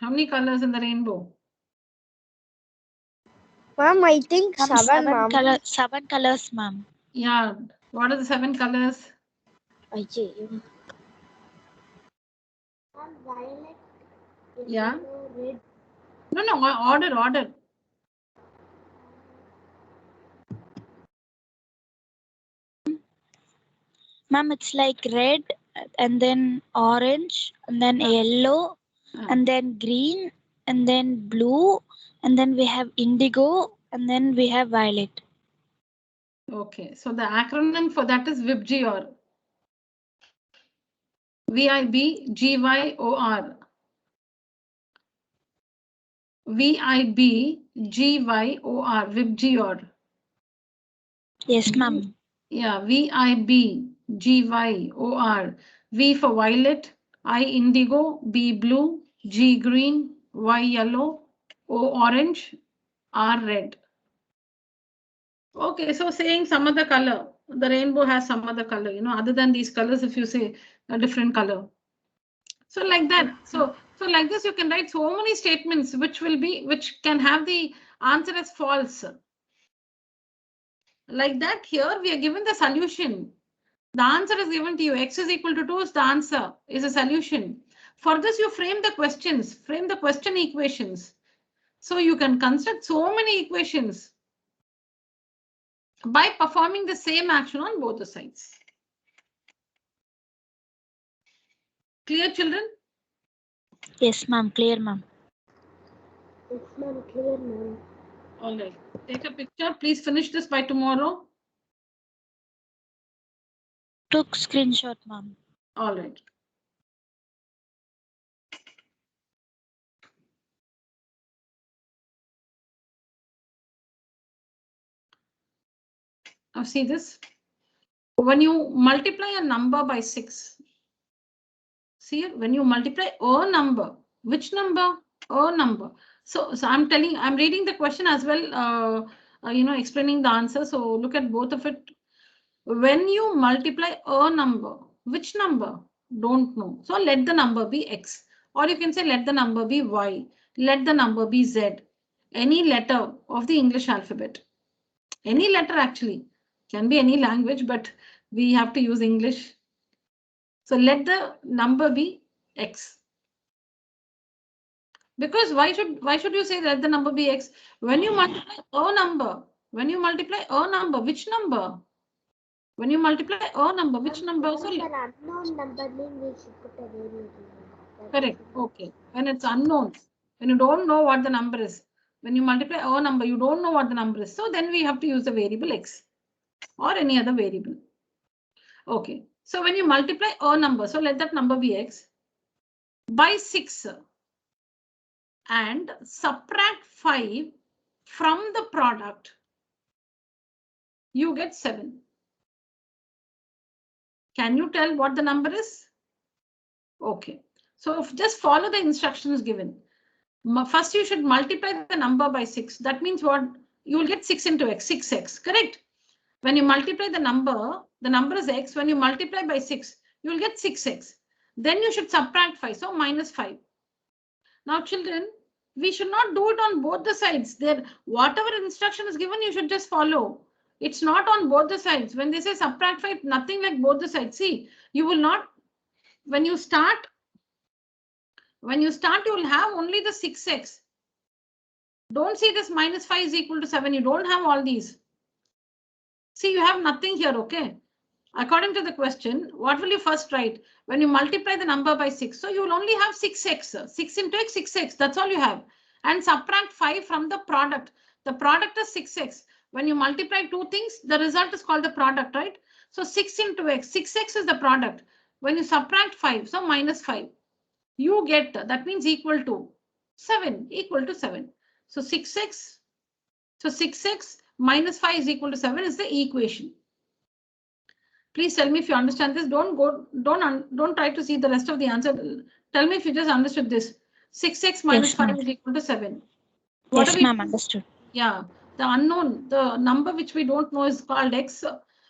How many colors in the rainbow? Ma'am, I think Ma'am, 7, ma'am. 7 colors, ma'am. Yeah. What are the 7 colors? Ma'am, violet, Yeah. yellow, red. No, order. Ma'am, it's like red and then orange and then yellow and then green and then blue and then we have indigo and then we have violet. Okay, so the acronym for that is VIBGYOR. VIBGYOR. VIBGYOR. VIBGYOR. Yes, ma'am. Yeah, VIBGYOR. V for violet, I indigo, B blue, G green, Y yellow, O orange, R red. Okay, so saying some other color, the rainbow has some other color, other than these colors, if you say a different color. So like that. So like this, you can write so many statements which can have the answer as false. Like that, here we are given the solution. The answer is given to you. X is equal to 2 is the answer, is a solution. For this, you frame the questions, frame the question equations. So you can construct so many equations by performing the same action on both the sides. Clear, children? Yes, ma'am. Clear, ma'am. Yes, ma'am. Clear, ma'am. All right. Take a picture. Please finish this by tomorrow. Took screenshot, ma'am. All right. Now see this. When you multiply a number by 6, see it, when you multiply a number, which number? A number. So I'm reading the question as well, explaining the answer. So look at both of it. When you multiply a number, which number? Don't know. So let the number be X, or you can say let the number be Y, let the number be Z, any letter of the English alphabet. Any letter actually, can be any language, but we have to use English. So let the number be X. Because why should you say let the number be X? When you multiply a number, which number? When you multiply a number, which number? So an unknown number means we should put a variable. Correct. Okay. When it's unknown, when you don't know what the number is, when you multiply a number, you don't know what the number is. So then we have to use the variable X or any other variable. Okay. So when you multiply a number, so let that number be X by 6 and subtract 5 from the product, you get 7. Can you tell what the number is? Okay. So just follow the instructions given. First, you should multiply the number by 6. That means what? You will get 6 into X, 6X, correct? When you multiply the number is X. When you multiply by 6, you will get 6X. Then you should subtract 5, so minus 5. Now, children, we should not do it on both the sides. There, whatever instruction is given, you should just follow. It's not on both the sides. When they say subtract 5, nothing like both the sides. See, you will not, when you start, you will have only the 6X. Don't see this minus 5 is equal to 7. You don't have all these. See, you have nothing here, okay? According to the question, what will you first write? When you multiply the number by 6, so you will only have 6X. 6 into X, 6X. That's all you have. And subtract 5 from the product. The product is 6X. When you multiply two things, the result is called the product, right? So 6 into X, 6X is the product. When you subtract 5, so minus 5, you get, that means equal to 7, equal to 7. So 6X minus 5 is equal to 7 is the equation. Please tell me if you understand this. Don't try to see the rest of the answer. Tell me if you just understood this. 6X minus 5 is equal to 7. Yes, ma'am, understood. Yeah, the unknown, the number which we don't know is called X.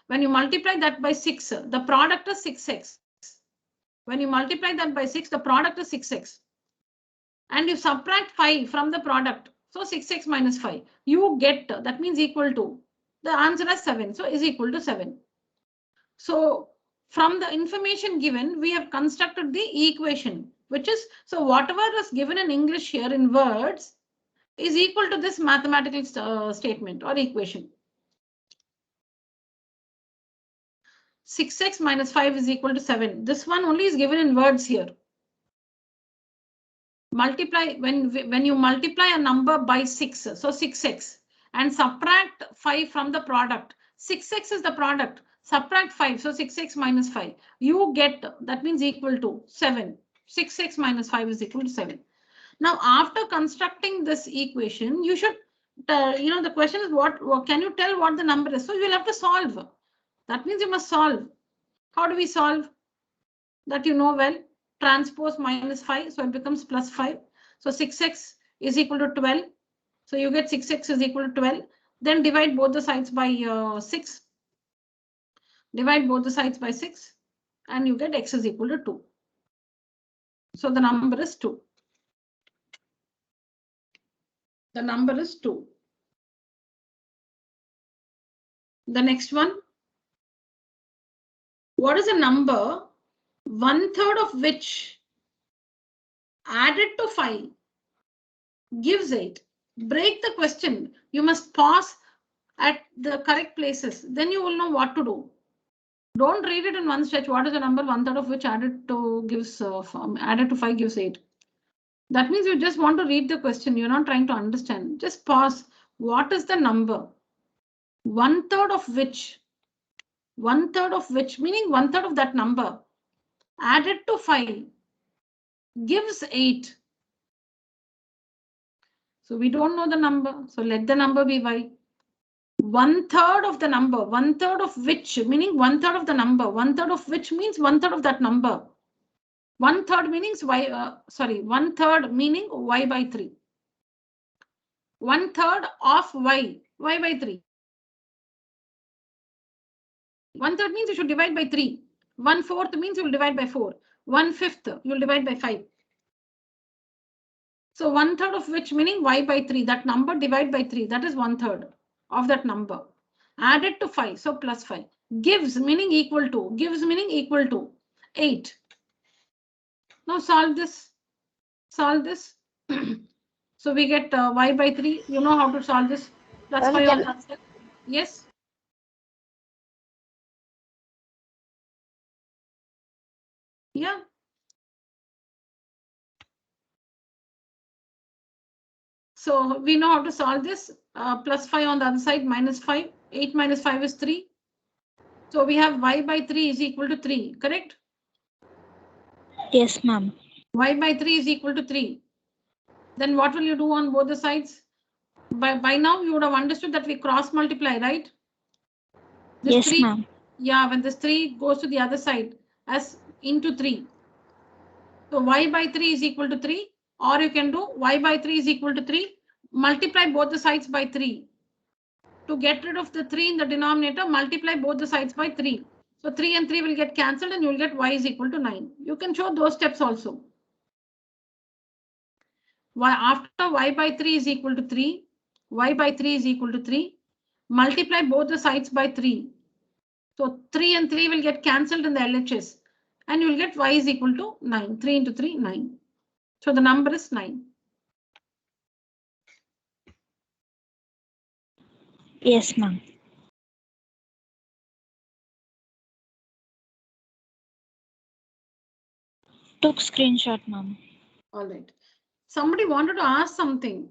When you multiply that by 6, the product is 6X. When you multiply that by 6, the product is 6X. And you subtract 5 from the product. So 6X minus 5, you get, that means equal to, the answer is 7. So is equal to 7. So from the information given, we have constructed the equation, which is, so whatever is given in English here in words is equal to this mathematical statement or equation. 6X minus 5 is equal to 7. This one only is given in words here. Multiply, when you multiply a number by 6, so 6X, and subtract 5 from the product. 6X is the product. Subtract 5, so 6X minus 5. You get, that means equal to 7. 6X minus 5 is equal to 7. Now, after constructing this equation, you should, the question is what can you tell what the number is? So you will have to solve. That means you must solve. How do we solve? That you know well. Transpose minus 5, so it becomes plus 5. So 6X is equal to 12. So you get 6X is equal to 12. Then divide both the sides by 6. Divide both the sides by 6. And you get X is equal to 2. So the number is 2. The number is 2. The next one. What is a number 1/3 of which added to 5 gives 8. Break the question. You must pause at the correct places. Then you will know what to do. Don't read it in one stretch. What is the number 1/3 of which added to gives added to 5 gives 8? That means you just want to read the question. You're not trying to understand. Just pause. What is the number? 1/3 of which? 1/3 of which, meaning 1/3 of that number added to 5 gives 8. So we don't know the number. So let the number be y. 1/3 of the number, 1/3 of which, meaning 1/3 of the number, 1/3 of which means 1/3 of that number. 1/3 means y, 1/3 meaning y by 3. 1/3 of y by 3. 1/3 means you should divide by 3. 1/4 means you will divide by 4. 1/5 you will divide by 5. So 1/3 of which meaning y by 3. That number divided by 3. That is 1/3 of that number. Added to 5. So plus 5. Gives meaning equal to. Gives meaning equal to 8. Now solve this. Solve this. So we get y by 3. You know how to solve this. Plus 5 on that side. Yes. Yeah. So we know how to solve this. Plus 5 on the other side, minus 5. 8 minus 5 is 3. So we have y by 3 is equal to 3, correct? Yes, ma'am. Y by 3 is equal to 3. Then what will you do on both the sides? By now you would have understood that we cross multiply, right? This Yes, ma'am. Yeah, when this 3 goes to the other side as into 3. So y by 3 is equal to 3, or you can do y by 3 is equal to 3, multiply both the sides by 3. To get rid of the 3 in the denominator, multiply both the sides by 3. So 3 and 3 will get cancelled and you will get y is equal to 9. You can show those steps also. After y by 3 is equal to 3, y by 3 is equal to 3, multiply both the sides by 3. So 3 and 3 will get cancelled in the LHS and you will get y is equal to 9. 3 into 3, 9. So the number is 9. Yes, ma'am. Took screenshot, ma'am. All right. Somebody wanted to ask something.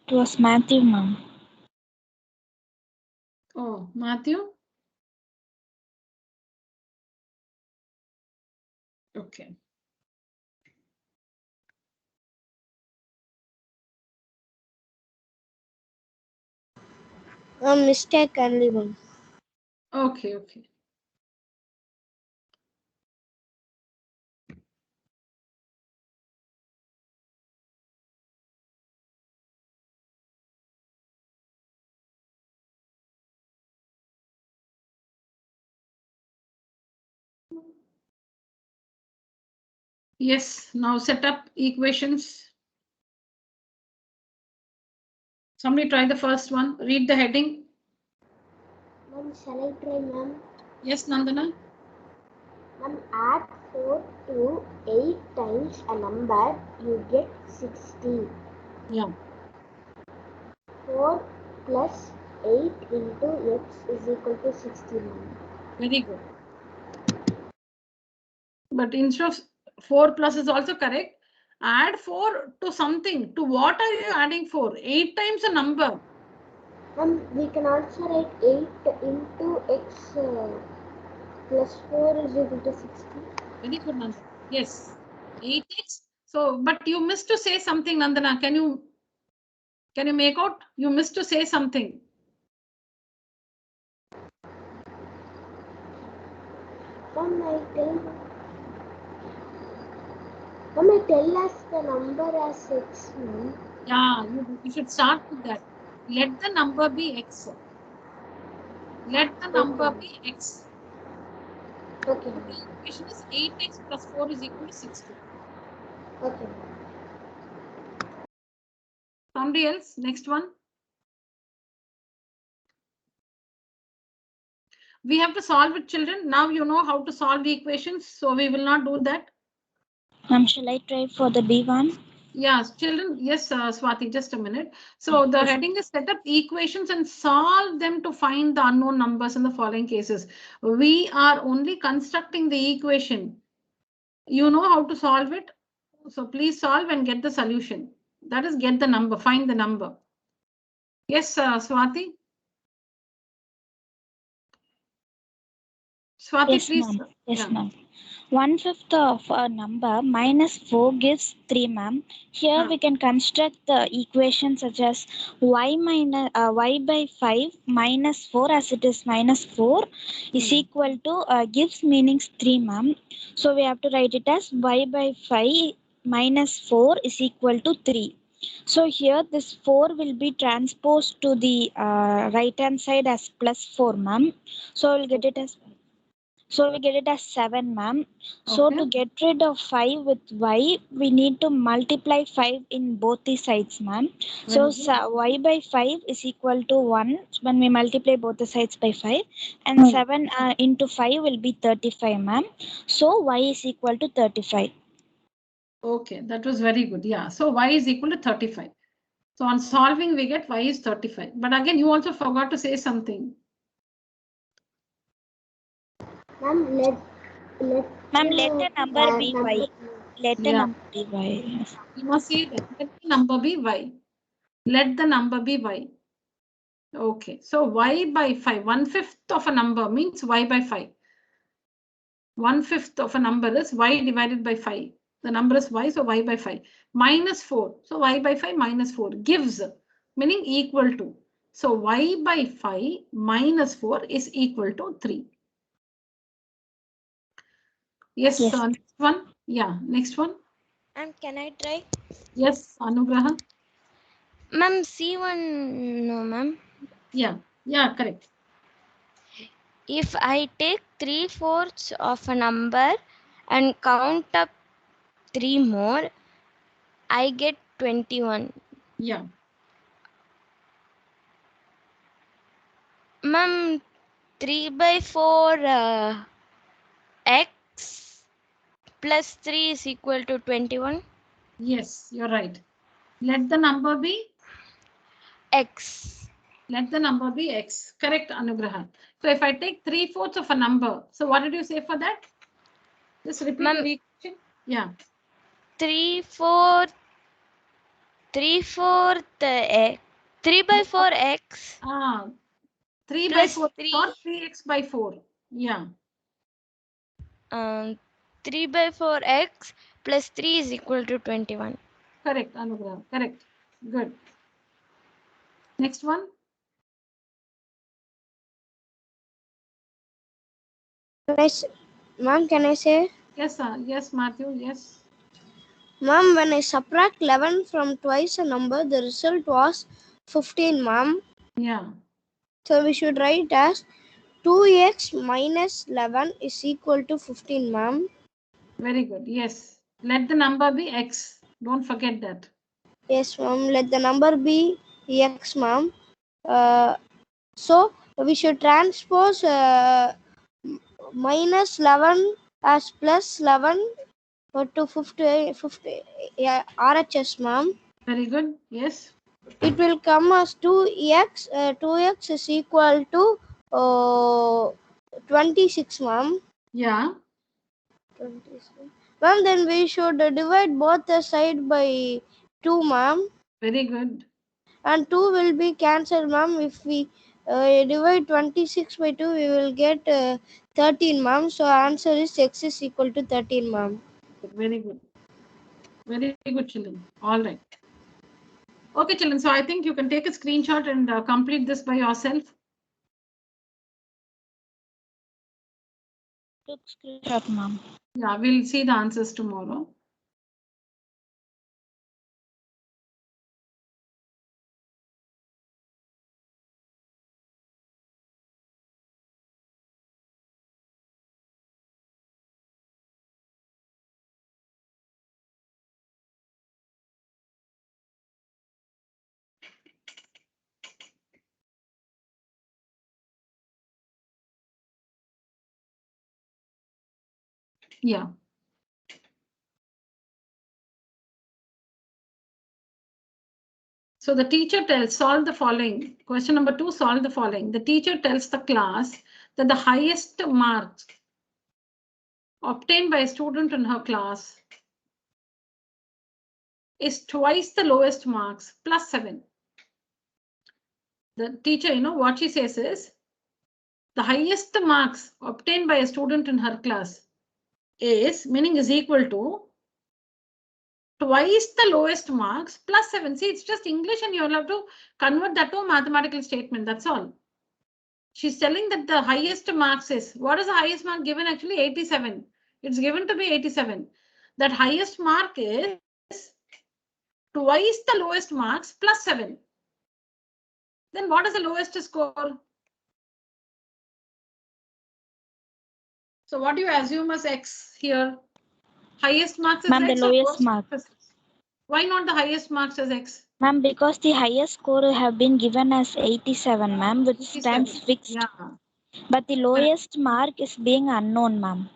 It was Matthew, ma'am. Oh, Matthew. Okay. A mistake only, ma'am. Okay, okay. Yes, now set up equations. Somebody try the first one. Read the heading. Ma'am, shall I try, ma'am? Yes, Nandana. Ma'am, add 4 to 8 times a number, you get 60. Yeah. 4 plus 8 into x is equal to 60, ma'am. Very good. But instead of 4 plus is also correct. Add 4 to something. To what are you adding 4? 8 times a number. Ma'am, we can also write 8 into x plus 4 is equal to 60. Very good, Nandana. Yes. 8x. So, but you missed to say something, Nandana. Can you make out? You missed to say something. Ma'am, I tell us the number as x, ma'am. Yeah, you should start with that. Let the number be x. Let the number be x. Okay. So the equation is 8x plus 4 is equal to 60. Okay. Somebody else, next one. We have to solve it, children. Now you know how to solve the equations, so we will not do that. Ma'am, shall I try for the B one? Yes, children. Yes, Swati, just a minute. So the heading is set up equations and solve them to find the unknown numbers in the following cases. We are only constructing the equation. You know how to solve it. So please solve and get the solution. That is get the number, find the number. Yes, Swati. Swati, Yes, please. ma'am. Yes, Yeah. ma'am. 1/5 of a number minus 4 gives 3, ma'am. Here we can construct the equation such as y by 5 minus 4, as it is minus 4 is equal to gives meanings 3, ma'am. So we have to write it as y by 5 minus 4 is equal to 3. So here this 4 will be transposed to the right hand side as plus 4, ma'am. So we'll get it as 7, ma'am. So Okay. to get rid of 5 with y, we need to multiply 5 in both the sides, ma'am. So y by 5 is equal to 1 when we multiply both the sides by 5, and 7 into 5 will be 35, ma'am. So y is equal to 35. Okay, that was very good. Yeah. So y is equal to 35. So on solving, we get y is 35. But again, you also forgot to say something. Ma'am, let the number be y. Let the number be y. Yes. You must say that. Let the number be y. Let the number be y. Okay. So y by 5, 1/5 of a number means y by 5. 1/5 of a number is y divided by 5. The number is y, so y by 5. Minus 4. So y by 5 minus 4 gives, meaning equal to. So y by 5 minus 4 is equal to 3. Yes, Yes. next one. Yeah, next one. And can I try? Yes, Anugraha. Ma'am, C1, no, ma'am. Yeah, correct. If I take 3/4 of a number and count up 3 more, I get 21. Yeah. Ma'am, 3 by 4 x plus 3 is equal to 21. Yes, you're right. Let the number be X. Let the number be x. Correct, Anugraha. So if I take 3/4 of a number, so what did you say for that? Just repeat your equation. Yeah. 3/4 x. 3 by 4 x 3 by plus 4 3 or 3x by 4. Yeah. 3 by 4 x plus 3 is equal to 21. Correct, Anugraha. Correct. Good. Next one. Ma'am, can I say? Yes, yes, Matthew. Yes. Ma'am, when I subtract 11 from twice a number, the result was 15, ma'am. Yeah. So we should write as 2x minus 11 is equal to 15, ma'am. Very good. Yes. Let the number be x. Don't forget that. Yes, ma'am. Let the number be x, ma'am. So we should transpose minus 11 as plus 11 to 50 RHS, ma'am. Very good. Yes. It will come as 2x. 2x is equal to 26, ma'am. Yeah. 26. Ma'am, then we should divide both the side by 2, ma'am. Very good. And 2 will be cancelled, ma'am. If we divide 26 by 2, we will get 13, ma'am. So answer is x is equal to 13, ma'am. Very good. Very good, children. All right. Okay, children. So I think you can take a screenshot and complete this by yourself. Took screenshot, ma'am. Yeah, we'll see the answers tomorrow. Yeah. So the teacher tells, solve the following. Question number 2, solve the following. The teacher tells the class that the highest marks obtained by a student in her class is twice the lowest marks plus 7. The teacher, what she says is the highest marks obtained by a student in her class is, meaning is equal to twice the lowest marks plus 7. See, it's just English and you'll have to convert that to a mathematical statement. That's all. She's telling that the highest marks is, what is the highest mark given? Actually 87. It's given to be 87. That highest mark is twice the lowest marks plus 7. Then what is the lowest score? So what do you assume as X here? Highest marks is Ma'am, the X or lowest lowest mark. marks? Why not the highest marks as X? Ma'am, because the highest score have been given as 87, ma'am, which 87. stands fixed. Yeah. But the lowest mark is being unknown, ma'am.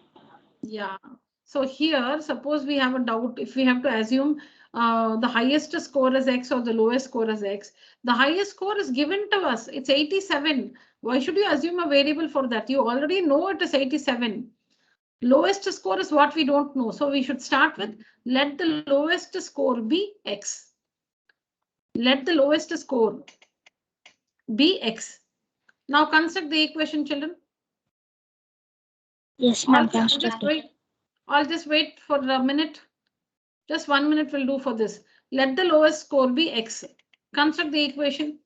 Yeah. So here, suppose we have a doubt if we have to assume the highest score is X or the lowest score is X. The highest score is given to us. It's 87. Why should you assume a variable for that? You already know it is 87. Lowest score is what we don't know. So we should start with let the lowest score be X. Let the lowest score be X. Now construct the equation, children. Yes, ma'am. I'll just wait for a minute. Just 1 minute will do for this. Let the lowest score be X. Construct the equation.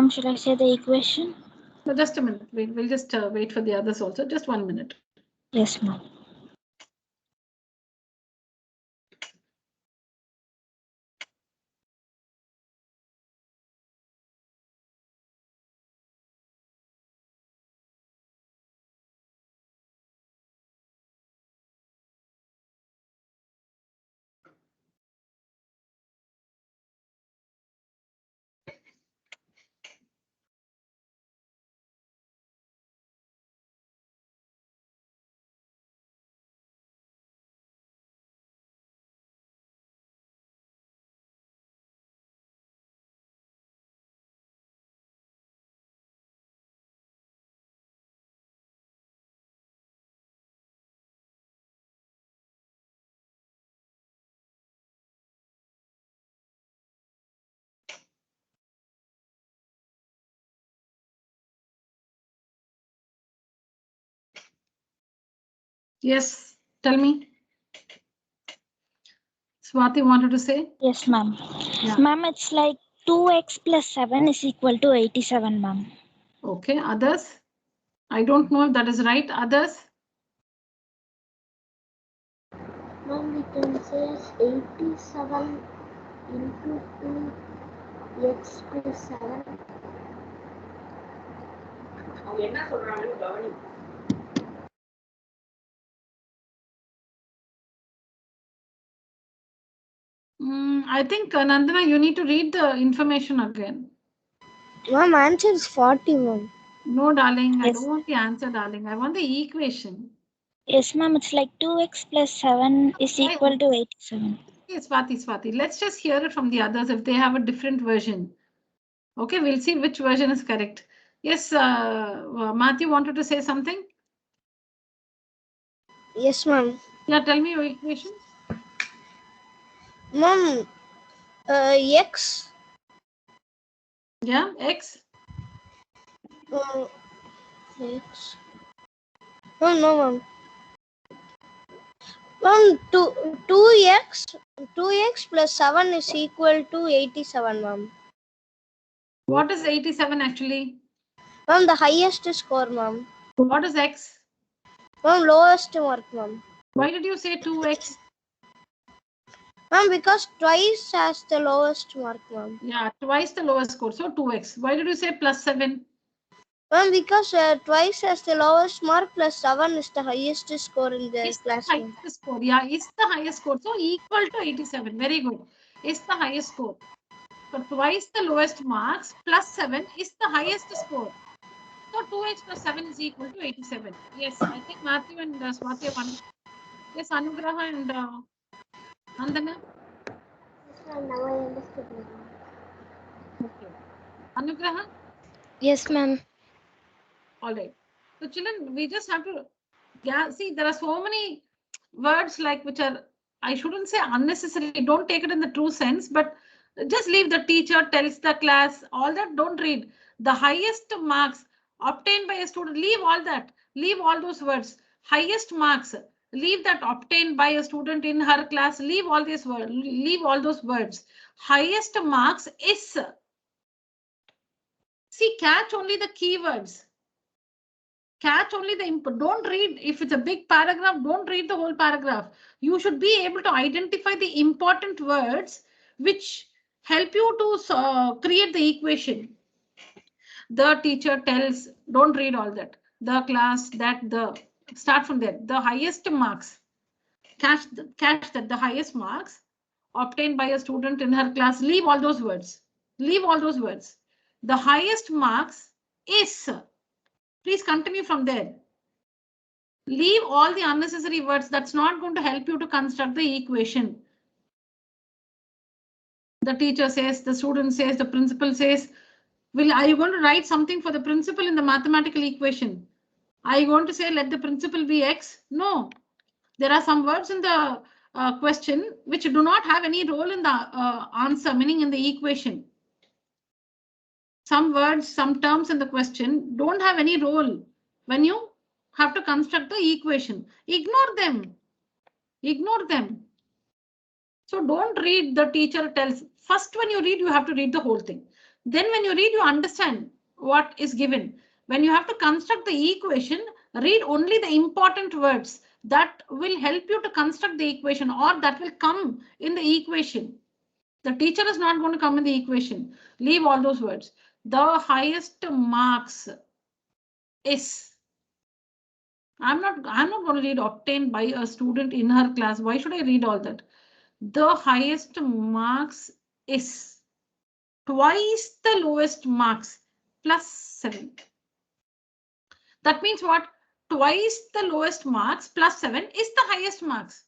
Should I say the equation? No, just a minute. We'll just wait for the others also. Just 1 minute. Yes, ma'am. Yes, tell me. Swati wanted to say? Yes, ma'am. Yeah. Ma'am, it's like 2x plus 7 is equal to 87, ma'am. Okay, others? I don't know if that is right. Others? Ma'am, we can say as 87 into 2x plus 7. I think, Nandana, you need to read the information again. Ma'am, answer is 40, ma'am. No, darling, I Yes. don't want the answer, darling. I want the equation. Yes, ma'am. It's like 2x plus 7 is equal to 87. Yes, Swati. Let's just hear it from the others if they have a different version. Okay, we'll see which version is correct. Yes, Matthew wanted to say something. Yes, ma'am. Yeah, tell me your equation. Ma'am, x. Yeah, X. X. Oh, no, ma'am. Ma'am, 2x plus 7 is equal to 87, ma'am. What is 87 actually? Ma'am, the highest score, ma'am. What is X? Ma'am, lowest mark, ma'am. Why did you say 2X? Ma'am, because twice has the lowest mark, ma'am. Yeah, twice the lowest score, so 2X. Why did you say plus 7? Ma'am, because twice has the lowest mark plus 7 is the highest score in the class. Highest score. Yeah, it's the highest score. So equal to 87. Very good. It's the highest score. So twice the lowest marks plus 7 is the highest score. So 2x plus 7 is equal to 87. Yes, I think Matthew and Swati have understood. Yes, Anugraha and Nandana. Now I understood. Okay. Anugraha. Yes, ma'am. All right. So children, we just have to see there are so many words like which are, I shouldn't say unnecessary, don't take it in the true sense, but just leave the teacher tells the class, all that don't read. The highest marks obtained by a student, leave all that, leave all those words. Highest marks, leave that obtained by a student in her class, leave all these words, leave all those words. Highest marks is, see, catch only the keywords. Catch only the input. Don't read, if it's a big paragraph, don't read the whole paragraph. You should be able to identify the important words which help you to create the equation. The teacher tells, don't read all that. The class, that, the, start from there. The highest marks, catch that, the highest marks obtained by a student in her class. Leave all those words. Leave all those words. The highest marks is, please continue from there. Leave all the unnecessary words. That's not going to help you to construct the equation. The teacher says, the student says, the principal says, are you going to write something for the principal in the mathematical equation? Are you going to say, let the principal be X? No. There are some words in the question which do not have any role in the answer, meaning in the equation. Some words, some terms in the question don't have any role when you have to construct the equation. Ignore them. Ignore them. So don't read the teacher tells. First, when you read, you have to read the whole thing. Then when you read, you understand what is given. When you have to construct the equation, read only the important words that will help you to construct the equation, or that will come in the equation. The teacher is not going to come in the equation. Leave all those words. The highest marks is. I'm not going to read obtained by a student in her class. Why should I read all that? The highest marks is twice the lowest marks plus 7. That means what? Twice the lowest marks plus 7 is the highest marks.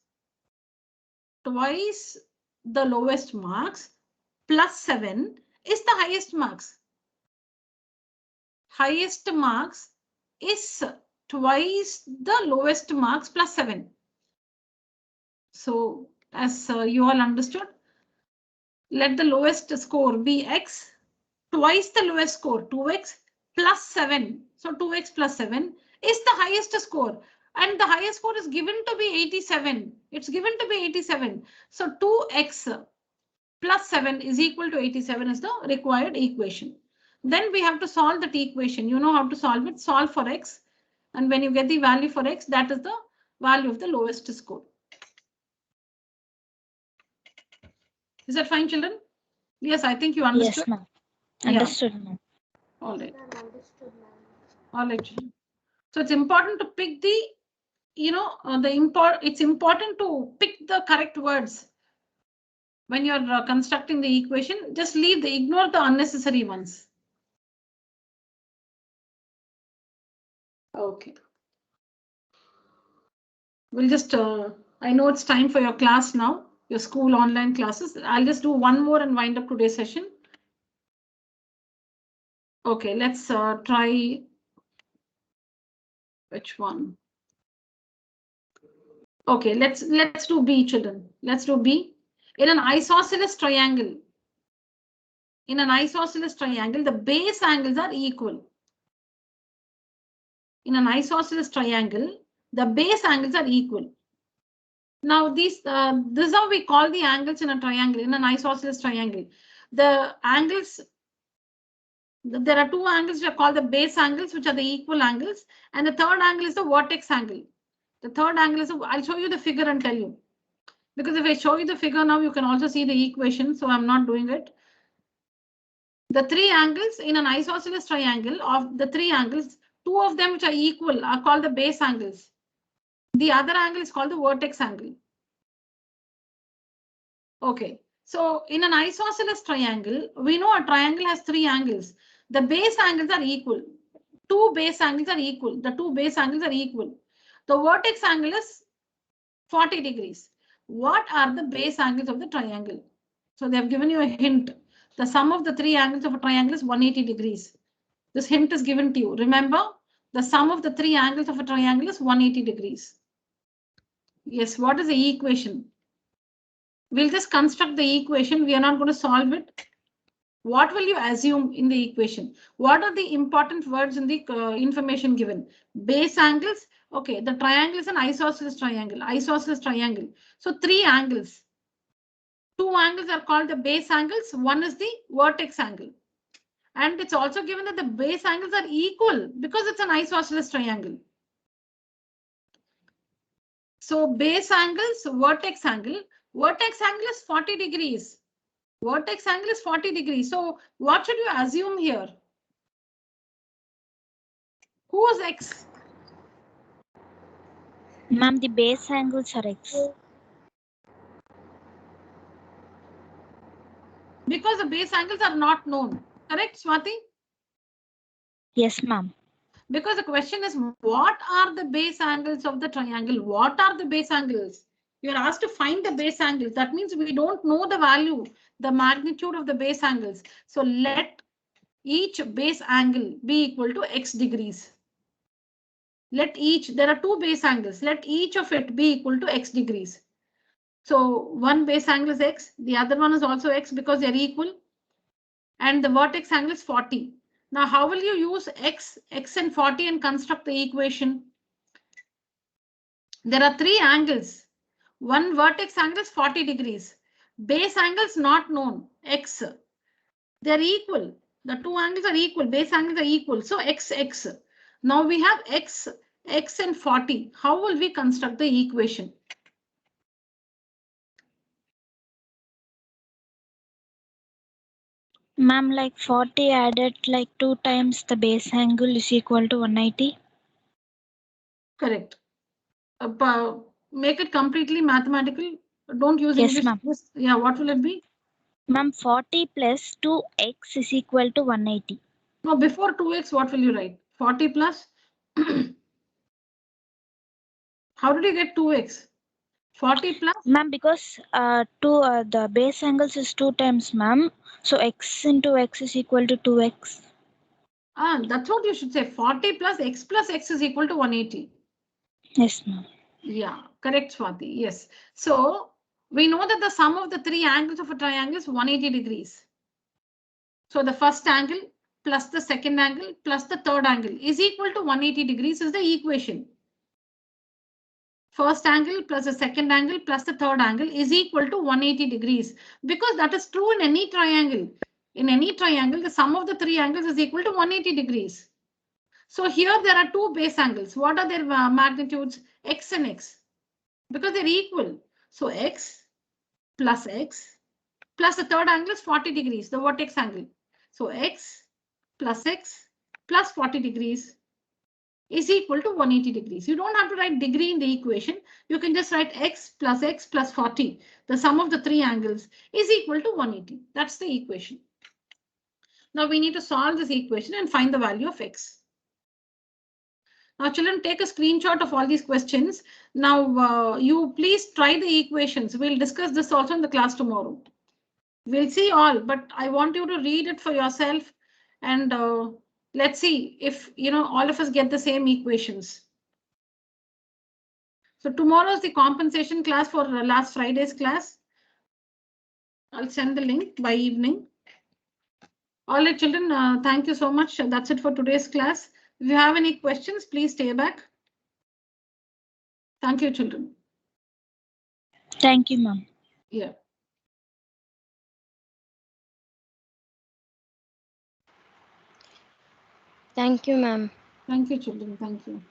Twice the lowest marks plus 7 is the highest marks. Highest marks is twice the lowest marks plus 7. So as you all understood, let the lowest score be X, twice the lowest score 2x plus 7. So 2x plus 7 is the highest score, and the highest score is given to be 87. It's given to be 87. So 2x plus 7 is equal to 87 is the required equation. Then we have to solve that equation. You know how to solve it. Solve for x, and when you get the value for x, that is the value of the lowest score. Is that fine, children? Yes, I think you understood. Yes, ma'am. Understood, ma'am. All right. Understood, ma'am. All right. So it's important to pick the, it's important to pick the correct words when you're constructing the equation. Just ignore the unnecessary ones. Okay. We'll just, I know it's time for your class now, your school online classes. I'll just do one more and wind up today's session. Okay, let's try. Which one? Okay, let's do B, children. Let's do B. In an isosceles triangle, the base angles are equal. In an isosceles triangle, the base angles are equal. Now, this is how we call the angles in a triangle, in an isosceles triangle. The angles, there are two angles which are called the base angles, which are the equal angles, and the third angle is the vertex angle. The third angle is, I'll show you the figure and tell you. Because if I show you the figure now, you can also see the equation, so I'm not doing it. The three angles in an isosceles triangle, of the three angles, two of them which are equal are called the base angles. The other angle is called the vertex angle. Okay, So in an isosceles triangle, we know a triangle has three angles. The base angles are equal. Two base angles are equal. The two base angles are equal. The vertex angle is 40 degrees. What are the base angles of the triangle? So they have given you a hint. The sum of the three angles of a triangle is 180 degrees. This hint is given to you. Remember, the sum of the three angles of a triangle is 180 degrees. Yes, what is the equation? We'll just construct the equation. We are not going to solve it. What will you assume in the equation? What are the important words in the information given? Base angles. Okay, the triangle is an isosceles triangle. Isosceles triangle. So three angles. Two angles are called the base angles. One is the vertex angle. And it's also given that the base angles are equal because it's an isosceles triangle. So base angles, vertex angle. Vertex angle is 40 degrees. Vertex angle is 40 degrees. So what should you assume here? Who is x? Ma'am, the base angles are x. Because the base angles are not known. Correct, Swati? Yes, ma'am. Because the question is, what are the base angles of the triangle? What are the base angles? You are asked to find the base angles. That means we don't know the value, the magnitude of the base angles. So let each base angle be equal to x degrees. There are two base angles. Let each of it be equal to x degrees. So one base angle is x. The other one is also x because they are equal. And the vertex angle is 40. Now, how will you use x and 40 and construct the equation? There are three angles. One vertex angle is 40 degrees. Base angle is not known, x. They're equal. The two angles are equal. Base angles are equal. So x. Now we have x and 40. How will we construct the equation? Ma'am, like 40 added like 2 times the base angle is equal to 180. Correct. Make it completely mathematical. Don't use Yes, English. ma'am. Yeah, what will it be? Ma'am, 40 plus 2x is equal to 180. No, before 2x, what will you write? 40 plus? How did you get 2x? 40 plus? Ma'am, because the base angles is 2 times, ma'am. So x into x is equal to 2x. That's what you should say. 40 plus x is equal to 180. Yes, ma'am. Yeah, correct, Swati. Yes. So we know that the sum of the three angles of a triangle is 180 degrees. So the first angle plus the second angle plus the third angle is equal to 180 degrees is the equation. First angle plus the second angle plus the third angle is equal to 180 degrees because that is true in any triangle. In any triangle, the sum of the three angles is equal to 180 degrees. So here there are two base angles. What are their magnitudes? X and x. Because they're equal. So x plus the third angle is 40 degrees, the vertex angle. So x plus 40 degrees is equal to 180 degrees. You don't have to write degree in the equation. You can just write x plus 40. The sum of the three angles is equal to 180. That's the equation. Now we need to solve this equation and find the value of x. Now children, take a screenshot of all these questions. Now you please try the equations. We'll discuss this also in the class tomorrow. We'll see all, but I want you to read it for yourself and let's see if all of us get the same equations. So tomorrow is the compensation class for last Friday's class. I'll send the link by evening. All right, children, thank you so much. That's it for today's class. If you have any questions, please stay back. Thank you, children. Thank you, ma'am. Yeah. Thank you, ma'am. Thank you, children. Thank you.